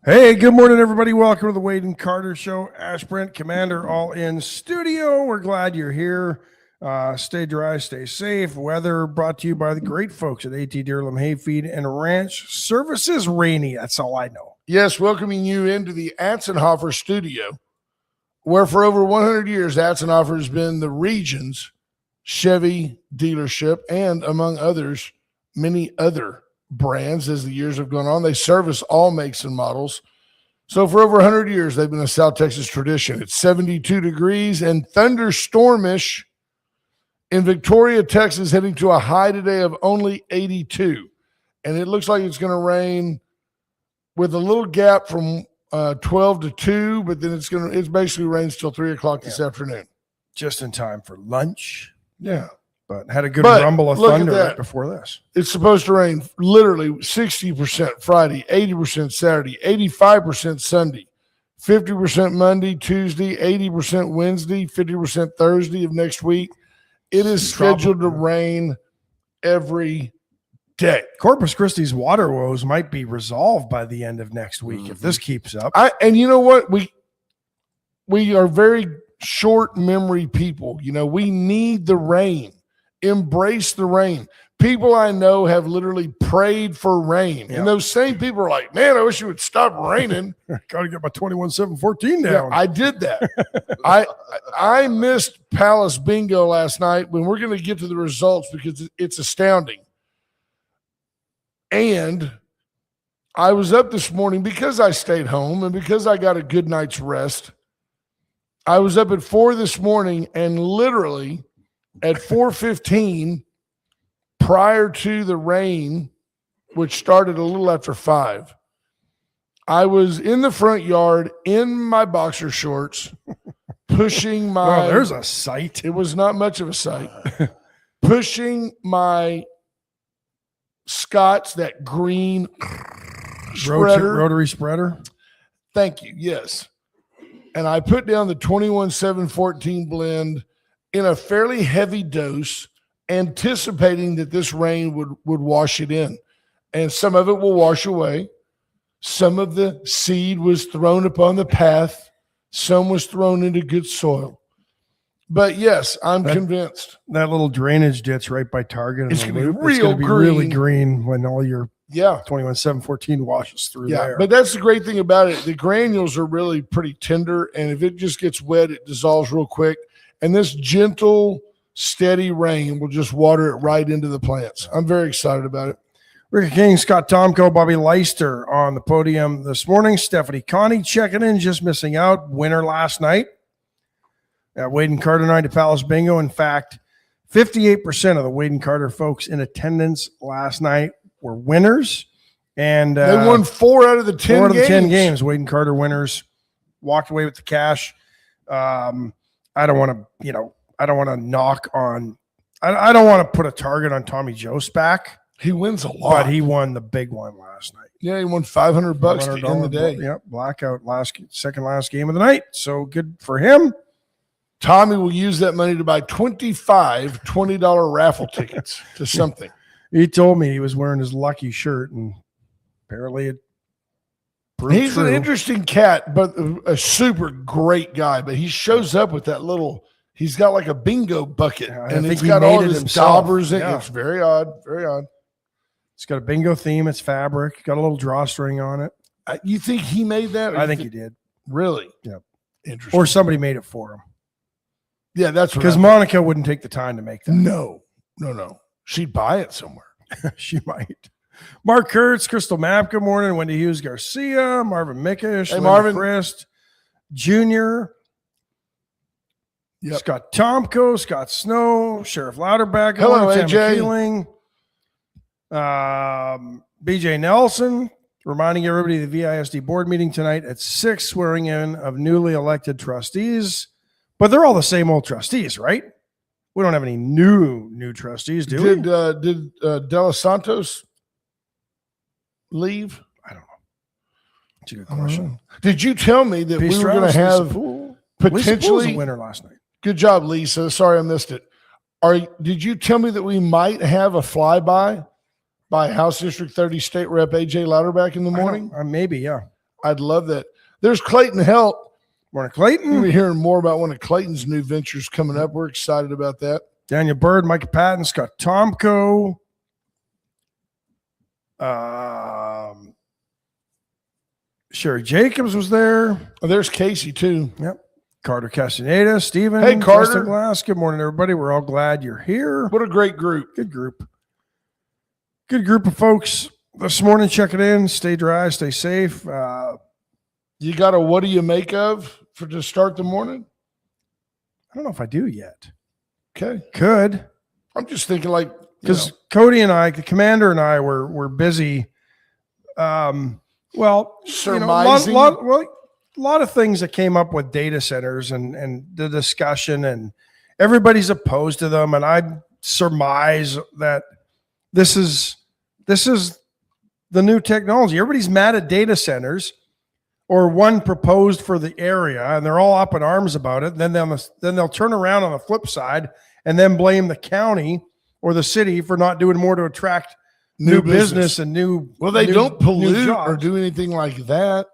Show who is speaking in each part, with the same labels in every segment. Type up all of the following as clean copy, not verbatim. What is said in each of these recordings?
Speaker 1: Hey, good morning, everybody. Welcome to the Wade and Carter Show. Ash, Brent, Commander, all in studio. We're glad you're here. Stay dry, stay safe. Weather brought to you by the great folks at AT Deerlam Hayfeed and Ranch Services. Rainy, that's all I know.
Speaker 2: Yes, welcoming you into the Atzenhofer studio, where for over 100 years, Atzenhofer has been the region's Chevy dealership and, among others, many other brands as the years have gone on. They service all makes and models. So for over 100 years, they've been a South Texas tradition. It's 72 degrees and thunderstormish in Victoria, Texas, heading to a high today of only 82. And it looks like it's going to rain with a little gap from 12 to 2, but then it's basically rains till 3 o'clock this afternoon.
Speaker 1: Just in time for lunch.
Speaker 2: Yeah.
Speaker 1: But had a good rumble of thunder right before this.
Speaker 2: It's supposed to rain literally 60% Friday, 80% Saturday, 85% Sunday, 50% Monday, Tuesday, 80% Wednesday, 50% Thursday of next week. It is scheduled to rain every day.
Speaker 1: Corpus Christi's water woes might be resolved by the end of next week if this keeps up.
Speaker 2: And you know what? We are very short memory people. You know, we need the rain. Embrace the rain. People I know have literally prayed for rain. Yep. And those same people are like, man, I wish it would stop raining.
Speaker 1: Got to get my 21-7-14 down.
Speaker 2: Yeah, I did that. I missed Palace Bingo last night when we're going to get to the results because it's astounding. And I was up this morning because I stayed home and because I got a good night's rest. I was up at 4 this morning and literally at 4:15, prior to the rain, which started a little after 5, I was in the front yard in my boxer shorts, pushing my.
Speaker 1: Oh, there's a sight.
Speaker 2: It was not much of a sight. Pushing my Scott's, that green spreader.
Speaker 1: Rotary spreader.
Speaker 2: Thank you. Yes. And I put down the 21-7-14 blend in a fairly heavy dose, anticipating that this rain would wash it in. And some of it will wash away. Some of the seed was thrown upon the path. Some was thrown into good soil. But yes, I'm convinced.
Speaker 1: That little drainage ditch right by Target.
Speaker 2: It's going to be
Speaker 1: really green when all your
Speaker 2: 21-7-14
Speaker 1: washes through there.
Speaker 2: But that's the great thing about it. The granules are really pretty tender, and if it just gets wet, it dissolves real quick. And this gentle, steady rain will just water it right into the plants. I'm very excited about it.
Speaker 1: Ricky King, Scott Tomko, Bobby Leister on the podium this morning. Stephanie Connie checking in, just missing out. Winner last night. Wade and Carter night at Palace Bingo. In fact, 58% of the Wade and Carter folks in attendance last night were winners. And
Speaker 2: they won 4 out of the 10 games.
Speaker 1: 4 out of the 10 games. Wade and Carter winners walked away with the cash. I don't want to knock on. I don't want to put a target on Tommy Joe's back.
Speaker 2: He wins a lot,
Speaker 1: but he won the big one last night.
Speaker 2: Yeah, he won $500 to end the day.
Speaker 1: Yep, blackout second last game of the night. So good for him.
Speaker 2: Tommy will use that money to buy 25 $20 raffle tickets to something.
Speaker 1: He told me he was wearing his lucky shirt, and apparently it proved
Speaker 2: He's
Speaker 1: true.
Speaker 2: An interesting cat, but a super great guy. But he shows up with that little. He's got like a bingo bucket, and it's got all his daubers in it. It's very odd, very odd.
Speaker 1: It's got a bingo theme. It's fabric. Got a little drawstring on it.
Speaker 2: You think he made that?
Speaker 1: I think he did.
Speaker 2: Really?
Speaker 1: Yep.
Speaker 2: Interesting.
Speaker 1: Or somebody made it for him.
Speaker 2: Yeah, that's
Speaker 1: because Monica wouldn't take the time to make that.
Speaker 2: No. She'd buy it somewhere.
Speaker 1: She might. Mark Kurtz, Crystal Map, good morning. Wendy Hughes Garcia, Marvin Mickish,
Speaker 2: hey, Marvin
Speaker 1: Christ, Jr., Scott Tomko, Scott Snow, Sheriff Louderback,
Speaker 2: hello, AJ.
Speaker 1: Keeling, BJ Nelson, reminding everybody of the VISD board meeting tonight at 6, swearing in of newly elected trustees. But they're all the same old trustees, right? We don't have any new trustees, do we?
Speaker 2: Did De Los Santos leave?
Speaker 1: I don't know. That's a good question.
Speaker 2: Did you tell me that we were going to have potentially
Speaker 1: a winner last night?
Speaker 2: Good job, Lisa. Sorry I missed it. Did you tell me that we might have a flyby by House District 30 State Rep AJ Louderback in the morning?
Speaker 1: Maybe, yeah.
Speaker 2: I'd love that. There's Clayton Helt.
Speaker 1: Morning,
Speaker 2: You'll
Speaker 1: Clayton.
Speaker 2: be hearing more about one of Clayton's new ventures coming up. We're excited about that.
Speaker 1: Daniel Bird, Micah Patton, Scott Tomko. Sherry Jacobs was there.
Speaker 2: Oh, there's Casey too.
Speaker 1: Yep. Carter Castaneda, Steven.
Speaker 2: Hey, Carter.
Speaker 1: Justin Glass. Good morning, everybody. We're all glad you're here.
Speaker 2: What a great group.
Speaker 1: Good group. Good group of folks this morning. Checking in. Stay dry. Stay safe.
Speaker 2: You got a what do you make of for to start the morning?
Speaker 1: I don't know if I do yet.
Speaker 2: Okay.
Speaker 1: Could.
Speaker 2: I'm just thinking like,
Speaker 1: because Cody and I, the commander and I, were busy.
Speaker 2: Surmising.
Speaker 1: A lot of things that came up with data centers and the discussion, and everybody's opposed to them. And I surmise that this is the new technology. Everybody's mad at data centers, or one proposed for the area, and they're all up in arms about it. Then they'll turn around on the flip side and then blame the county or the city for not doing more to attract new business and new.
Speaker 2: Well, they don't pollute
Speaker 1: jobs.
Speaker 2: or do anything like that.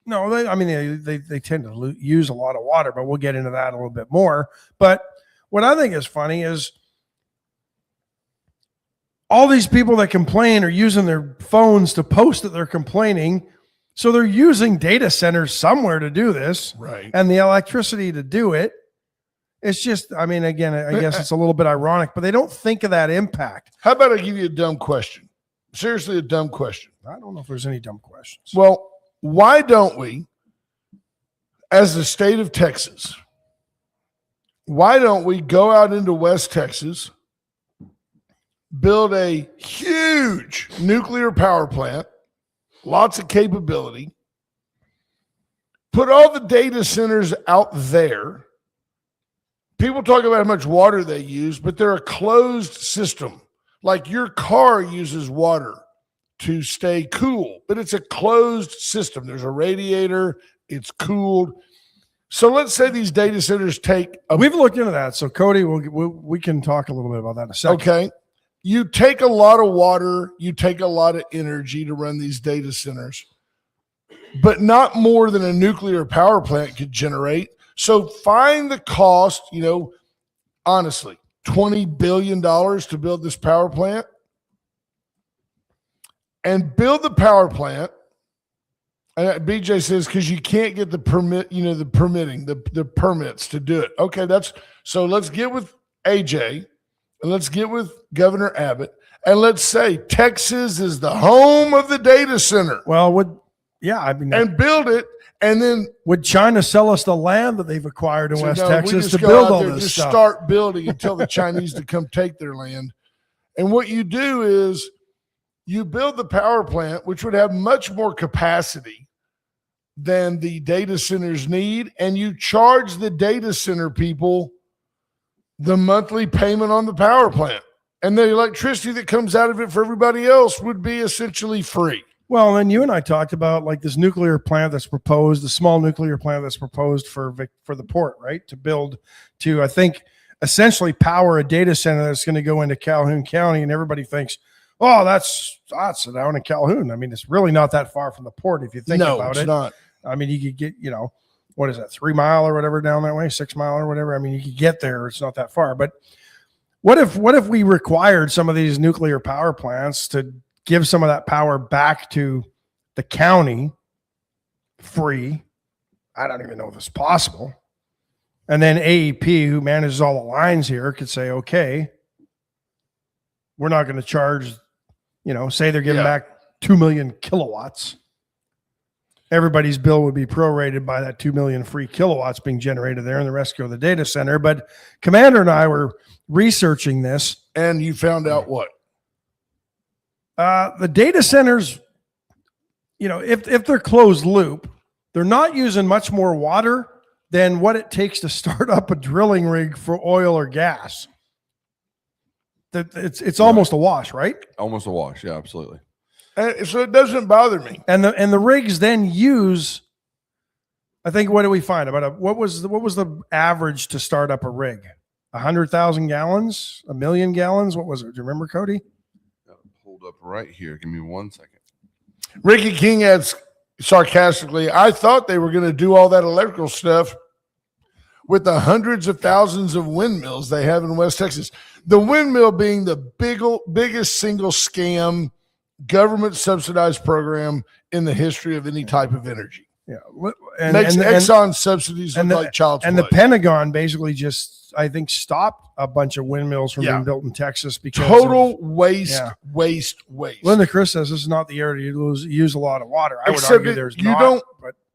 Speaker 1: No, they tend to use a lot of water, but we'll get into that a little bit more. But what I think is funny is all these people that complain are using their phones to post that they're complaining. So they're using data centers somewhere to do this,
Speaker 2: right?
Speaker 1: And the electricity to do it. It's just, again, I guess it's a little bit ironic, but they don't think of that impact.
Speaker 2: How about I give you a dumb question? Seriously, a dumb question.
Speaker 1: I don't know if there's any dumb questions.
Speaker 2: Well, why don't we, as the state of Texas, why don't we go out into West Texas, build a huge nuclear power plant, lots of capability, put all the data centers out there. People talk about how much water they use, but they're a closed system. Like your car uses water to stay cool, but it's a closed system. There's a radiator, it's cooled. So let's say these data centers take
Speaker 1: we've looked into that. So Cody, we can talk a little bit about that in a second.
Speaker 2: Okay. You take a lot of water, you take a lot of energy to run these data centers, but not more than a nuclear power plant could generate. So find the cost, honestly, $20 billion to build this power plant, and build the power plant. And BJ says, because you can't get the permit, the permitting, the permits to do it. Okay, so let's get with AJ and let's get with Governor Abbott, and let's say Texas is the home of the data center.
Speaker 1: Well,
Speaker 2: and build it. And then
Speaker 1: would China sell us the land that they've acquired in West Texas to
Speaker 2: go
Speaker 1: build
Speaker 2: out
Speaker 1: all
Speaker 2: there,
Speaker 1: this
Speaker 2: just
Speaker 1: stuff?
Speaker 2: Start building and tell the Chinese to come take their land. And what you do is you build the power plant, which would have much more capacity than the data centers need, and you charge the data center people the monthly payment on the power plant. And the electricity that comes out of it for everybody else would be essentially free.
Speaker 1: Well, then you and I talked about like this nuclear plant that's proposed, the small nuclear plant that's proposed for the port, right? To build to, I think, essentially power a data center that's going to go into Calhoun County. And everybody thinks, oh, that's down in Calhoun. It's really not that far from the port if you think about it.
Speaker 2: No, it's not.
Speaker 1: You could get, what is that, 3 mile or whatever down that way, 6 mile or whatever. You could get there. It's not that far. But what if we required some of these nuclear power plants to give some of that power back to the county free? I don't even know if it's possible. And then AEP, who manages all the lines here, could say, okay, we're not going to charge, say they're giving back 2 million kilowatts. Everybody's bill would be prorated by that 2 million free kilowatts being generated there, and the rest go to the data center. But Commander and I were researching this.
Speaker 2: And you found out what?
Speaker 1: The data centers, if they're closed loop, they're not using much more water than what it takes to start up a drilling rig for oil or gas. It's almost a wash, right?
Speaker 3: Almost a wash. Yeah, absolutely.
Speaker 2: So it doesn't bother me.
Speaker 1: And the rigs then use, I think, what do we find about what was the average to start up a rig? 100,000 gallons, 1 million gallons. What was it? Do you remember, Cody?
Speaker 3: Got it pulled up right here. Give me 1 second.
Speaker 2: Ricky King adds, sarcastically, I thought they were going to do all that electrical stuff with the hundreds of thousands of windmills they have in West Texas. The windmill being the biggest single scam, government subsidized program in the history of any type of energy.
Speaker 1: Yeah,
Speaker 2: Makes Exxon subsidies look like child's play.
Speaker 1: And the Pentagon basically just, I think, stopped a bunch of windmills from being built in Texas because
Speaker 2: total waste.
Speaker 1: Linda Chris says this is not the area to use a lot of water. I would argue there's not.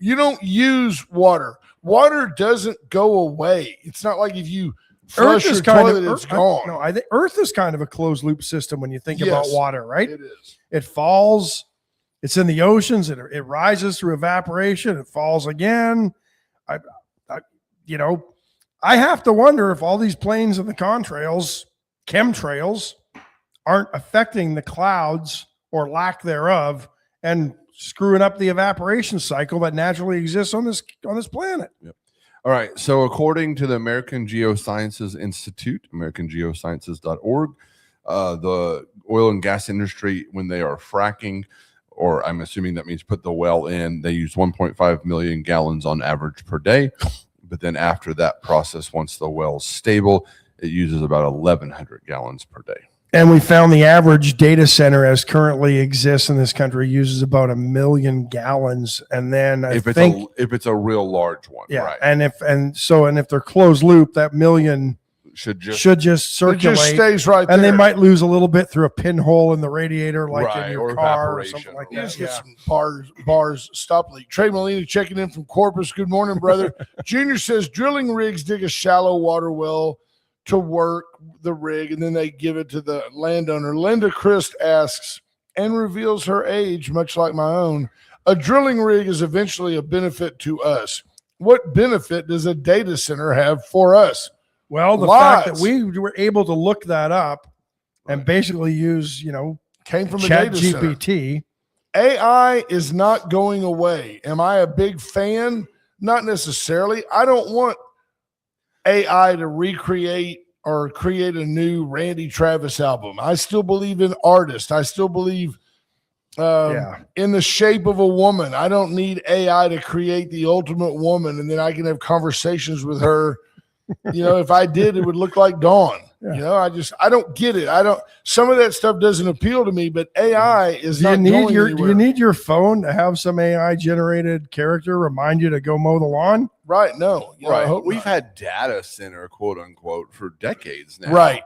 Speaker 2: You don't use water. Water doesn't go away. It's not like if you flush your toilet, it's gone.
Speaker 1: No, I think Earth is kind of a closed loop system when you think about water, right?
Speaker 2: It is.
Speaker 1: It falls. It's in the oceans. It rises through evaporation. It falls again. I have to wonder if all these planes and the contrails, chemtrails, aren't affecting the clouds or lack thereof and screwing up the evaporation cycle that naturally exists on this planet.
Speaker 3: Yep. All right. So according to the American Geosciences Institute, americangeosciences.org, the oil and gas industry, when they are fracking, or I'm assuming that means put the well in, they use 1.5 million gallons on average per day. But then after that process, once the well's stable, it uses about 1,100 gallons per day.
Speaker 1: And we found the average data center as currently exists in this country uses about 1 million gallons. And then if
Speaker 3: it's a real large one,
Speaker 1: right? And if they're closed loop, that million should just circulate.
Speaker 2: It just stays right there.
Speaker 1: And they might lose a little bit through a pinhole in the radiator, like in your car or something like that.
Speaker 2: You just get some bars stop leak. Trey Molina checking in from Corpus. Good morning, brother. Junior says drilling rigs dig a shallow water well to work the rig, and then they give it to the landowner. Linda Christ asks and reveals her age, much like my own. A drilling rig is eventually a benefit to us. What benefit does a data center have for us?
Speaker 1: Well, the fact that we were able to look that up and basically use,
Speaker 2: came from
Speaker 1: ChatGPT.
Speaker 2: AI is not going away. Am I a big fan? Not necessarily. I don't want AI to recreate or create a new Randy Travis album. I still believe in artists. I still believe in the shape of a woman. I don't need AI to create the ultimate woman, and then I can have conversations with her. If I did, it would look like Dawn. Yeah. I don't get it. Some of that stuff doesn't appeal to me, but AI is not going anywhere.
Speaker 1: Do you need your phone to have some AI generated character remind you to go mow the lawn?
Speaker 2: Right. No.
Speaker 3: Right. We've had data center, quote unquote, for decades now.
Speaker 2: Right.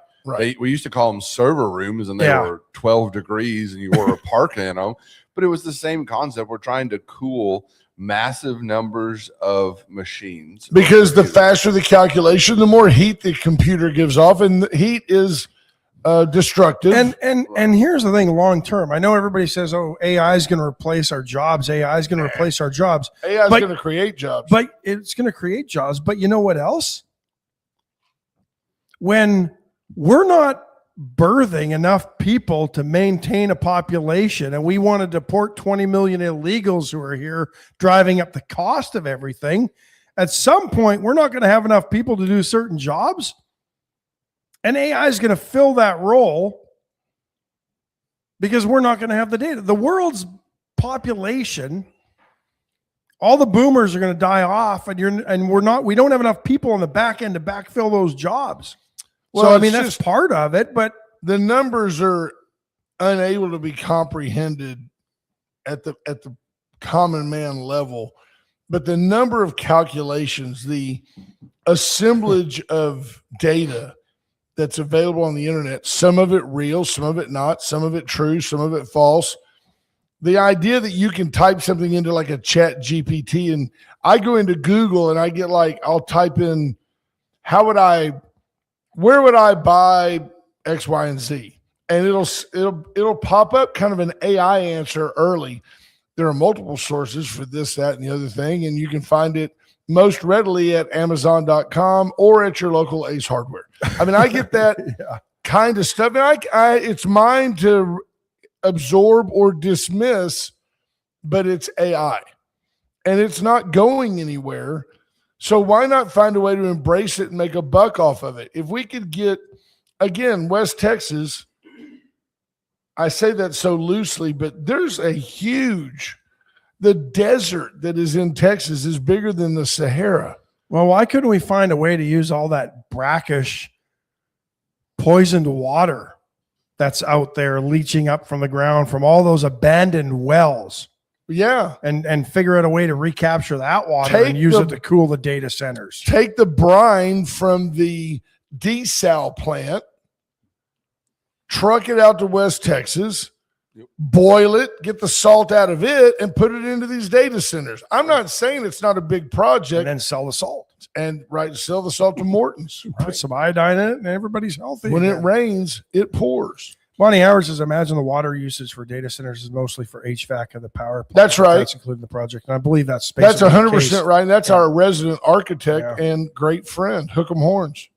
Speaker 3: We used to call them server rooms, and they were 12 degrees and you wore a parka in them, but it was the same concept. We're trying to cool massive numbers of machines,
Speaker 2: because the faster the calculation, the more heat the computer gives off, and the heat is destructive.
Speaker 1: And here's the thing: long term, I know everybody says, "Oh, AI is going to replace our jobs. AI is going to replace our jobs.
Speaker 2: AI is going to create jobs."
Speaker 1: But it's going to create jobs. But you know what else? When we're not birthing enough people to maintain a population, and we want to deport 20 million illegals who are here, driving up the cost of everything, at some point we're not going to have enough people to do certain jobs, and AI is going to fill that role because we're not going to have the data. The world's population, all the boomers are going to die off, and we don't have enough people on the back end to backfill those jobs. Well, so, that's part of it, but
Speaker 2: the numbers are unable to be comprehended at the common man level. But the number of calculations, the assemblage of data that's available on the internet, some of it real, some of it not, some of it true, some of it false. The idea that you can type something into like a Chat GPT, and I go into Google and I get I'll type in, where would I buy X, Y, and Z? And it'll pop up kind of an AI answer early. There are multiple sources for this, that, and the other thing, and you can find it most readily at Amazon.com or at your local Ace Hardware. I get that kind of stuff. And it's mine to absorb or dismiss, but it's AI. And it's not going anywhere. So why not find a way to embrace it and make a buck off of it? If we could get, again, West Texas, I say that so loosely, but there's a huge The desert that is in Texas is bigger than the Sahara.
Speaker 1: Well, why couldn't we find a way to use all that brackish poisoned water that's out there leaching up from the ground from all those abandoned wells?
Speaker 2: Yeah.
Speaker 1: And figure out a way to recapture that water and use it to cool the data centers.
Speaker 2: Take the brine from the desal plant, truck it out to West Texas, boil it, get the salt out of it, and put it into these data centers. I'm not saying it's not a big project.
Speaker 1: And then sell the salt.
Speaker 2: And sell the salt to Morton's.
Speaker 1: Put some iodine in it and everybody's healthy.
Speaker 2: When it rains, it pours.
Speaker 1: Bonnie Howard says, imagine the water usage for data centers is mostly for HVAC and the power plant.
Speaker 2: That's right.
Speaker 1: That's including the project. And I believe that's
Speaker 2: 100% right. That's our resident architect and great friend, Hook 'em Horns.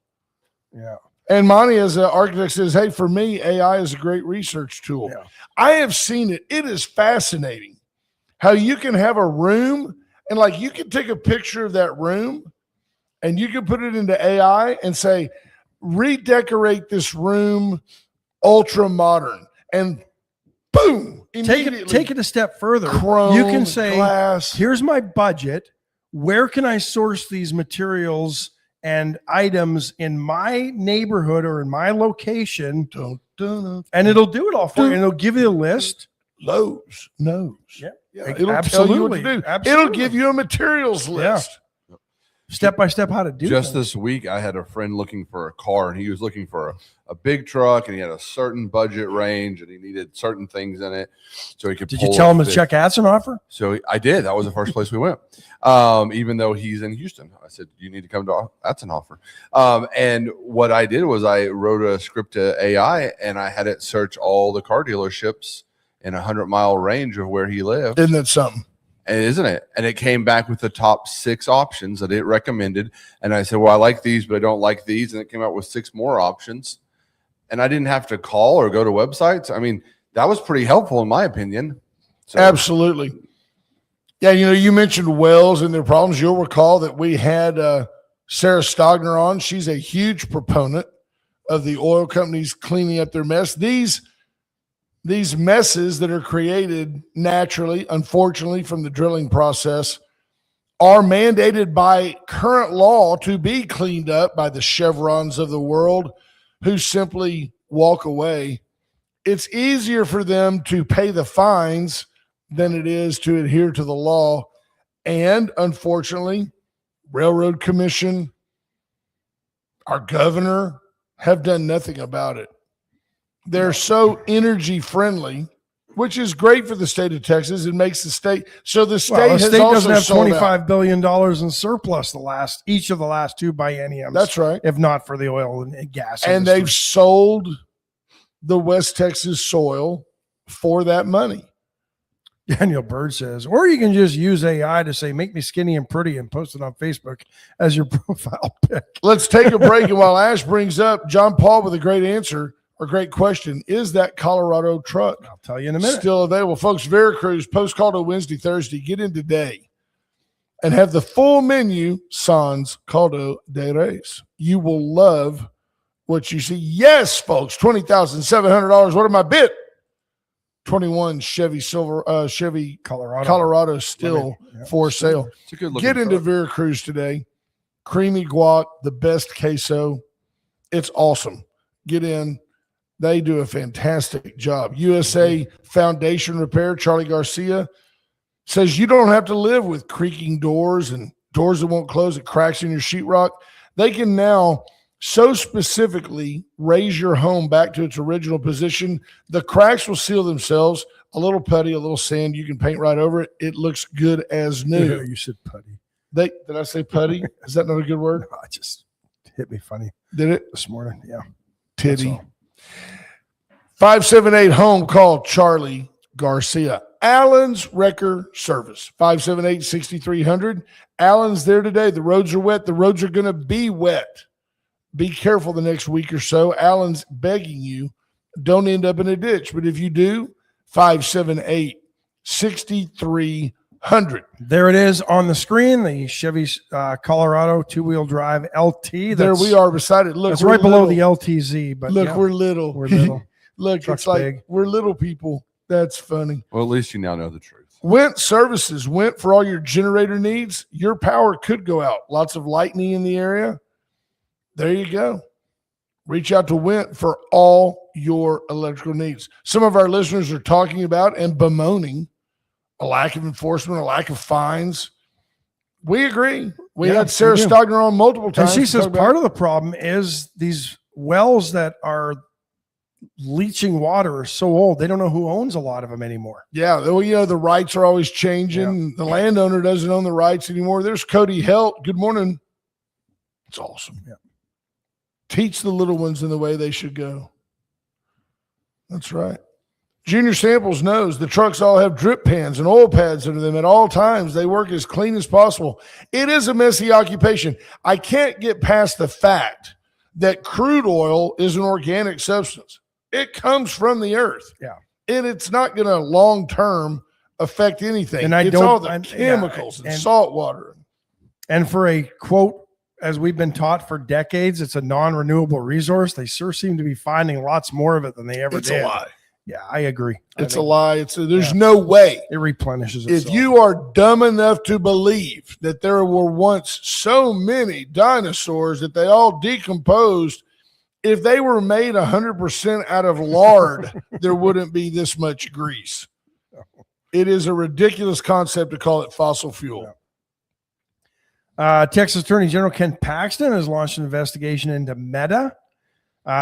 Speaker 1: Yeah.
Speaker 2: And Monty, as an architect, says, hey, for me, AI is a great research tool.
Speaker 1: Yeah.
Speaker 2: I have seen it. It is fascinating how you can have a room and like you can take a picture of that room and you can put it into AI and say, redecorate this room ultra modern, and boom,
Speaker 1: take it a step further.
Speaker 2: Chrome,
Speaker 1: you can say,
Speaker 2: glass.
Speaker 1: Here's my budget. Where can I source these materials and items in my neighborhood or in my location? And it'll do it all for you. And it'll give you a list.
Speaker 2: Lowe's knows.
Speaker 1: Yeah.
Speaker 2: It'll tell you what to do. It'll give you a materials list.
Speaker 1: Yeah. Step by step how to do
Speaker 3: just this week. I had a friend looking for a car, and he was looking for a big truck, and he had a certain budget range, and he needed certain things in it so he could.
Speaker 1: Did you tell him to check Atzenhofer?
Speaker 3: So I did. That was the first place we went. Even though he's in Houston, I said you need to come to Atzenhofer. And what I did was I wrote a script to AI, and I had it search all the car dealerships in a 100-mile range of where he lived.
Speaker 2: Isn't that something?
Speaker 3: And isn't it? And it came back with the top 6 options that it recommended. And I said, well, I like these, but I don't like these. And it came out with 6 more options. And I didn't have to call or go to websites. I mean, that was pretty helpful in my opinion. So,
Speaker 2: absolutely. Yeah, you mentioned wells and their problems. You'll recall that we had Sarah Stogner on. She's a huge proponent of the oil companies cleaning up their mess. These messes that are created naturally, unfortunately, from the drilling process are mandated by current law to be cleaned up by the Chevrons of the world who simply walk away. It's easier for them to pay the fines than it is to adhere to the law. And unfortunately, Railroad Commission, our governor have done nothing about it. They're so energy friendly, which is great for the state of Texas. It makes the state so the state has also
Speaker 1: doesn't have
Speaker 2: sold
Speaker 1: $25 billion in surplus each of the last 2 bienniums.
Speaker 2: That's right.
Speaker 1: If not for the oil and gas
Speaker 2: and
Speaker 1: industry.
Speaker 2: They've sold the West Texas soil for that money.
Speaker 1: Daniel Bird says, or you can just use AI to say, make me skinny and pretty and post it on Facebook as your profile pic.
Speaker 2: Let's take a break. And while Ash brings up John Paul with a great answer, or great question, is that Colorado truck?
Speaker 1: I'll tell you in a minute.
Speaker 2: Still available. Folks, Veracruz, post call to Wednesday, Thursday. Get in today and have the full menu, Sans Caldo de Res. You will love what you see. Yes, folks, $20,700. What am I bid? 21 Chevy Colorado still for sale.
Speaker 3: It's a good looking
Speaker 2: Get into
Speaker 3: truck.
Speaker 2: Veracruz today. Creamy guac, the best queso. It's awesome. Get in. They do a fantastic job. USA Foundation Repair, Charlie Garcia, says you don't have to live with creaking doors and doors that won't close, it cracks in your sheetrock. They can now so specifically raise your home back to its original position. The cracks will seal themselves. A little putty, a little sand, you can paint right over it. It looks good as new.
Speaker 1: Yeah, you said putty.
Speaker 2: Did I say putty? Is that not a good word?
Speaker 1: No, it just hit me funny.
Speaker 2: Did it?
Speaker 1: This morning? Yeah.
Speaker 2: Titty. 578 home, call Charlie Garcia. Allen's Wrecker Service, 578-6300. Allen's there today. The roads are wet. The roads are going to be wet. Be careful the next week or so. Allen's begging you, don't end up in a ditch. But if you do, 578-6300.
Speaker 1: There it is on the screen, the Chevy Colorado 2-wheel drive LT.
Speaker 2: There we are beside it. Look,
Speaker 1: that's right below the LTZ. But
Speaker 2: look, we're little.
Speaker 1: We're little.
Speaker 2: Look,
Speaker 1: Truck's
Speaker 2: it's like
Speaker 1: big.
Speaker 2: we're little people. That's funny.
Speaker 3: Well, at least you now know the truth.
Speaker 2: Went services, went for all your generator needs. Your power could go out. Lots of lightning in the area. There you go. Reach out to Went for all your electrical needs. Some of our listeners are talking about and bemoaning a lack of enforcement, a lack of fines. We agree. We had Sarah Stogner on multiple times.
Speaker 1: And she says part of the problem is these wells that are leaching water are so old, they don't know who owns a lot of them anymore.
Speaker 2: Yeah, well, the rights are always changing. The landowner doesn't own the rights anymore. There's Cody Helt. Good morning. It's awesome.
Speaker 1: Yeah.
Speaker 2: Teach the little ones in the way they should go. That's right. Junior Samples knows the trucks all have drip pans and oil pads under them at all times. They work as clean as possible. It is a messy occupation. I can't get past the fact that crude oil is an organic substance. It comes from the earth.
Speaker 1: Yeah.
Speaker 2: And it's not going to long-term affect anything.
Speaker 1: And
Speaker 2: it's all the chemicals and salt water.
Speaker 1: And for a quote, as we've been taught for decades, it's a non-renewable resource. They sure seem to be finding lots more of it than they ever did.
Speaker 2: It's a lie.
Speaker 1: Yeah, I agree.
Speaker 2: It's a lie. There's no way.
Speaker 1: It replenishes itself.
Speaker 2: If you are dumb enough to believe that there were once so many dinosaurs that they all decomposed, if they were made 100% out of lard, there wouldn't be this much grease. It is a ridiculous concept to call it fossil fuel.
Speaker 1: Texas Attorney General Ken Paxton has launched an investigation into Meta,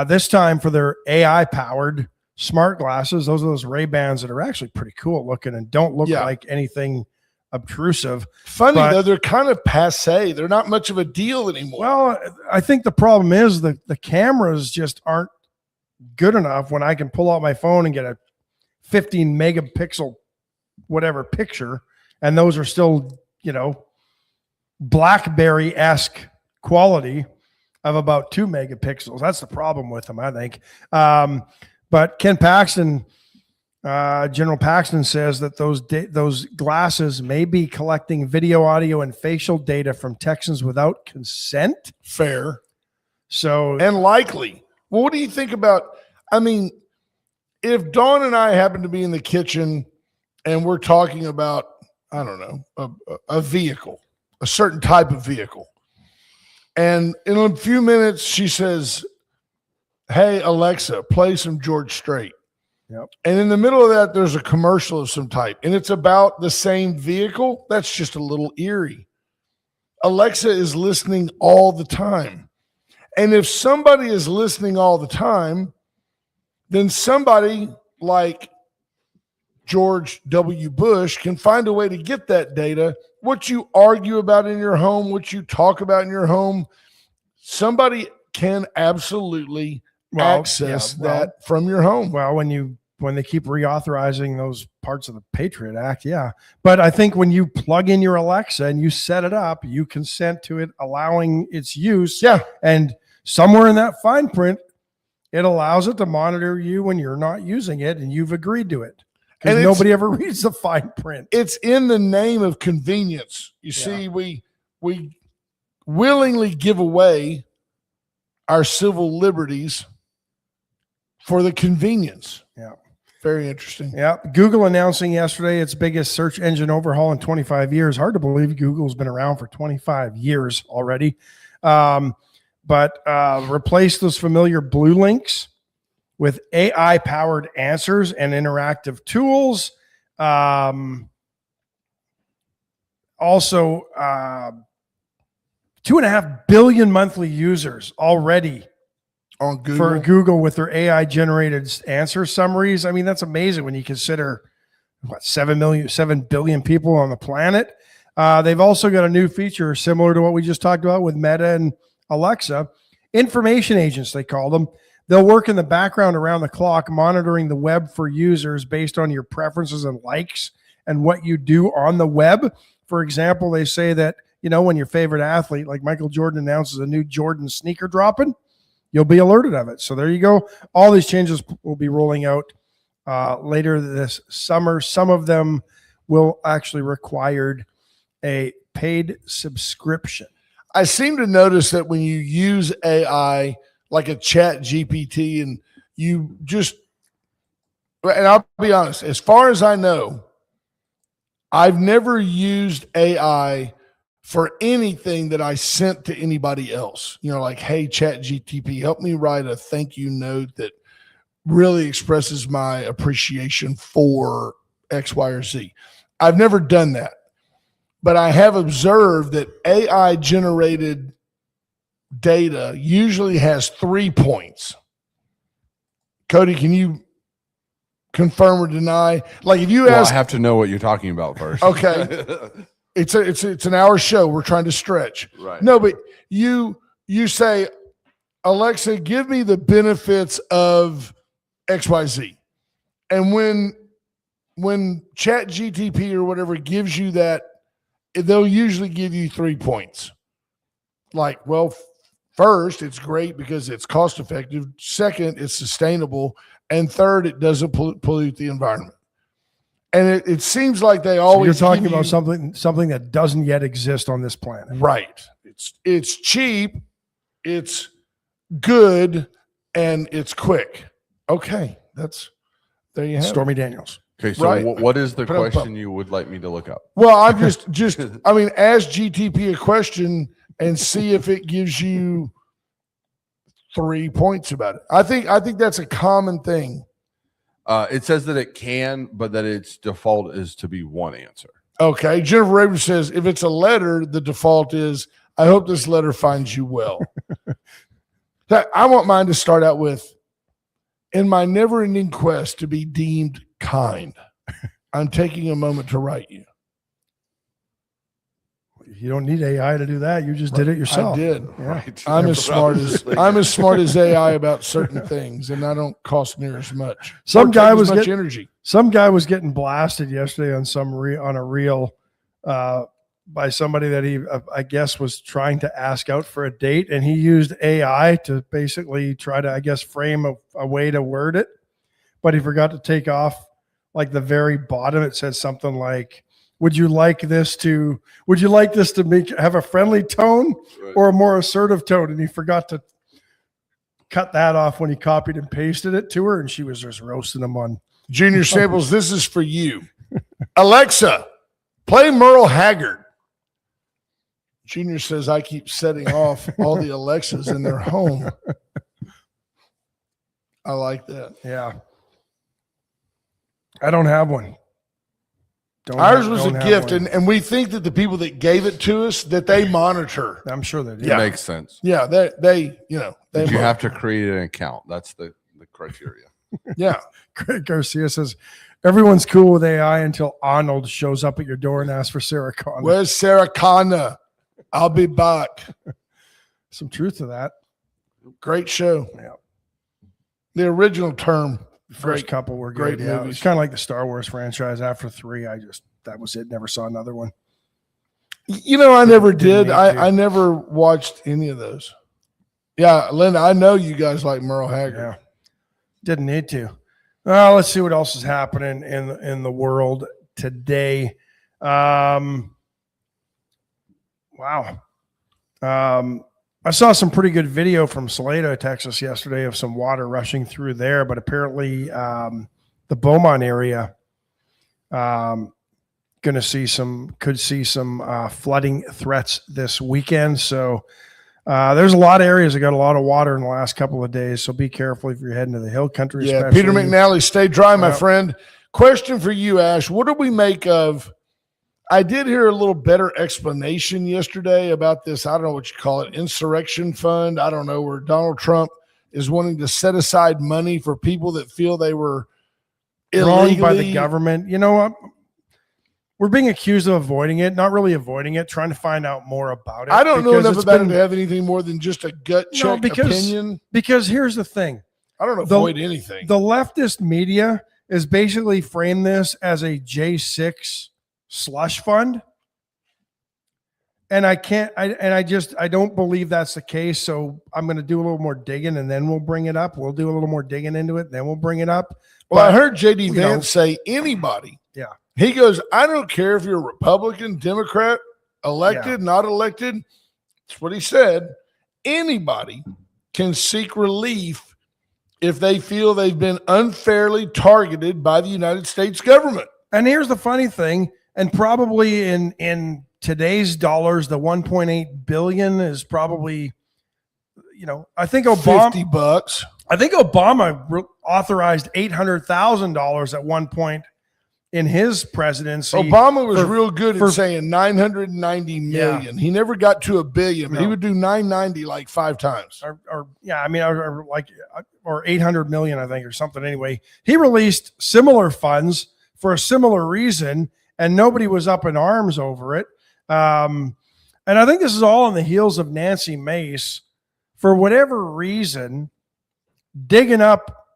Speaker 1: this time for their AI-powered smart glasses. Those are those Ray-Bans that are actually pretty cool looking and don't look like anything obtrusive.
Speaker 2: Funny, though, they're kind of passe. They're not much of a deal anymore.
Speaker 1: Well, I think the problem is the cameras just aren't good enough when I can pull out my phone and get a 15 megapixel whatever picture, and those are still, BlackBerry-esque quality of about 2 megapixels. That's the problem with them, I think. But Ken Paxton, General Paxton says that those glasses may be collecting video, audio, and facial data from Texans without consent.
Speaker 2: Fair.
Speaker 1: So
Speaker 2: and likely. Well, what do you think about? I mean, if Dawn and I happen to be in the kitchen and we're talking about, I don't know, a vehicle, a certain type of vehicle, and in a few minutes she says, "Hey Alexa, play some George Strait."
Speaker 1: Yep.
Speaker 2: And in the middle of that, there's a commercial of some type, and it's about the same vehicle. That's just a little eerie. Alexa is listening all the time. And if somebody is listening all the time, then somebody like George W. Bush can find a way to get that data. What you argue about in your home, what you talk about in your home, somebody can absolutely access that from your home.
Speaker 1: Well, when they keep reauthorizing those parts of the Patriot Act, yeah. But I think when you plug in your Alexa and you set it up, you consent to it allowing its use.
Speaker 2: Yeah.
Speaker 1: And somewhere in that fine print, it allows it to monitor you when you're not using it and you've agreed to it. Because nobody ever reads the fine print.
Speaker 2: It's in the name of convenience. You see, we willingly give away our civil liberties for the convenience.
Speaker 1: Yeah.
Speaker 2: Very interesting.
Speaker 1: Yeah. Google announcing yesterday its biggest search engine overhaul in 25 years. Hard to believe Google's been around for 25 years already. But replace those familiar blue links with AI-powered answers and interactive tools. Also, 2.5 billion monthly users already
Speaker 2: on Google.
Speaker 1: For Google with their AI-generated answer summaries. I mean, that's amazing when you consider 7 billion people on the planet. They've also got a new feature similar to what we just talked about with Meta and Alexa. Information agents, they call them. They'll work in the background around the clock, monitoring the web for users based on your preferences and likes and what you do on the web. For example, they say that, when your favorite athlete, like Michael Jordan, announces a new Jordan sneaker dropping, you'll be alerted of it. So there you go. All these changes will be rolling out later this summer. Some of them will actually require a paid subscription.
Speaker 2: I seem to notice that when you use AI like a chat GPT and you just, and I'll be honest, as far as I know, I've never used AI for anything that I sent to anybody else. Like, hey, Chat GTP, help me write a thank you note that really expresses my appreciation for X, Y, or Z. I've never done that, but I have observed that AI generated data usually has 3 points. Cody, can you confirm or deny? Like if you ask,
Speaker 3: I have to know what you're talking about first.
Speaker 2: Okay. It's an hour show. We're trying to stretch.
Speaker 3: Right.
Speaker 2: No, but you say, Alexa, give me the benefits of XYZ. And when Chat GTP or whatever gives you that, they'll usually give you 3 points. Like, well, first, it's great because it's cost effective. Second, it's sustainable. And third, it doesn't pollute the environment. And it seems like they always
Speaker 1: you're talking about something that doesn't yet exist on this planet.
Speaker 2: Right. It's cheap, it's good, and it's quick. Okay. There you have
Speaker 1: Stormy Daniels.
Speaker 3: Okay, so
Speaker 2: Right.
Speaker 3: what is the question you would like me to look up?
Speaker 2: Well, I'm just ask GTP a question and see if it gives you 3 points about it. I think that's a common thing.
Speaker 3: It says that it can, but that its default is to be one answer.
Speaker 2: Okay. Jennifer Raven says, if it's a letter, the default is, I hope this letter finds you well. I want mine to start out with, in my never-ending quest to be deemed kind, I'm taking a moment to write you.
Speaker 1: You don't need AI to do that. You just did it yourself.
Speaker 2: I did.
Speaker 1: Yeah.
Speaker 3: Right.
Speaker 2: I'm as smart as AI about certain things, and I don't cost near as much.
Speaker 1: Some guy was
Speaker 2: getting
Speaker 1: energy. Some guy was getting blasted yesterday on a reel by somebody that he I guess was trying to ask out for a date, and he used AI to basically try to frame a way to word it, but he forgot to take off like the very bottom. It said something like, Would you like this to have a friendly tone or a more assertive tone? And he forgot to cut that off when he copied and pasted it to her, and she was just roasting him on.
Speaker 2: Junior Samples, this is for you. Alexa, play Merle Haggard. Junior says I keep setting off all the Alexas in their home. I like that.
Speaker 1: Yeah. I don't have one.
Speaker 2: Ours was a gift, and we think that the people that gave it to us, that they monitor.
Speaker 1: I'm sure they do.
Speaker 3: It makes sense.
Speaker 2: Yeah, they
Speaker 3: you have to create an account. That's the criteria.
Speaker 2: Yeah.
Speaker 1: Craig Garcia says, everyone's cool with AI until Arnold shows up at your door and asks for Sarah Connor.
Speaker 2: Where's Sarah Connor? I'll be back.
Speaker 1: Some truth to that.
Speaker 2: Great show.
Speaker 1: Yeah.
Speaker 2: The original term.
Speaker 1: First couple were
Speaker 2: great
Speaker 1: good. Yeah,
Speaker 2: movies.
Speaker 1: it's kind of like the Star Wars franchise. After 3, that was it. Never saw another one.
Speaker 2: I never did. I never watched any of those. Yeah, Linda, I know you guys like Merle Haggard.
Speaker 1: Yeah, didn't need to. Let's see what else is happening in the world today. Wow. I saw some pretty good video from Salado, Texas yesterday of some water rushing through there, but apparently the Beaumont area could see some flooding threats this weekend. So there's a lot of areas that got a lot of water in the last couple of days. So be careful if you're heading to the hill country.
Speaker 2: Yeah, Peter McNally, stay dry, my friend. Question for you, Ash. What do we make of? I did hear a little better explanation yesterday about this. I don't know what you call it, insurrection fund. I don't know, where Donald Trump is wanting to set aside money for people that feel they were
Speaker 1: wronged by the government. You know what? We're being accused of avoiding it, not really avoiding it, trying to find out more about it.
Speaker 2: I don't know enough about it to have anything more than just a gut check opinion.
Speaker 1: Because here's the thing.
Speaker 2: I don't avoid anything.
Speaker 1: The leftist media is basically framed this as a J6 slush fund. And I don't believe that's the case. So I'm going to do a little more digging and then we'll bring it up. We'll do a little more digging into it. Then we'll bring it up.
Speaker 2: Well, I heard JD Vance say anybody.
Speaker 1: Yeah.
Speaker 2: He goes, I don't care if you're a Republican, Democrat, elected, not elected. That's what he said. Anybody can seek relief if they feel they've been unfairly targeted by the United States government.
Speaker 1: And here's the funny thing And probably in today's dollars, the 1.8 billion is probably, I think
Speaker 2: $50.
Speaker 1: I think Obama authorized $800,000 at one point in his presidency.
Speaker 2: Obama was real good at saying 990 million. He never got to $1 billion, but he would do 990 like 5 times.
Speaker 1: Or 800 million, I think, or something. Anyway, he released similar funds for a similar reason, and nobody was up in arms over it. And I think this is all on the heels of Nancy Mace, for whatever reason, digging up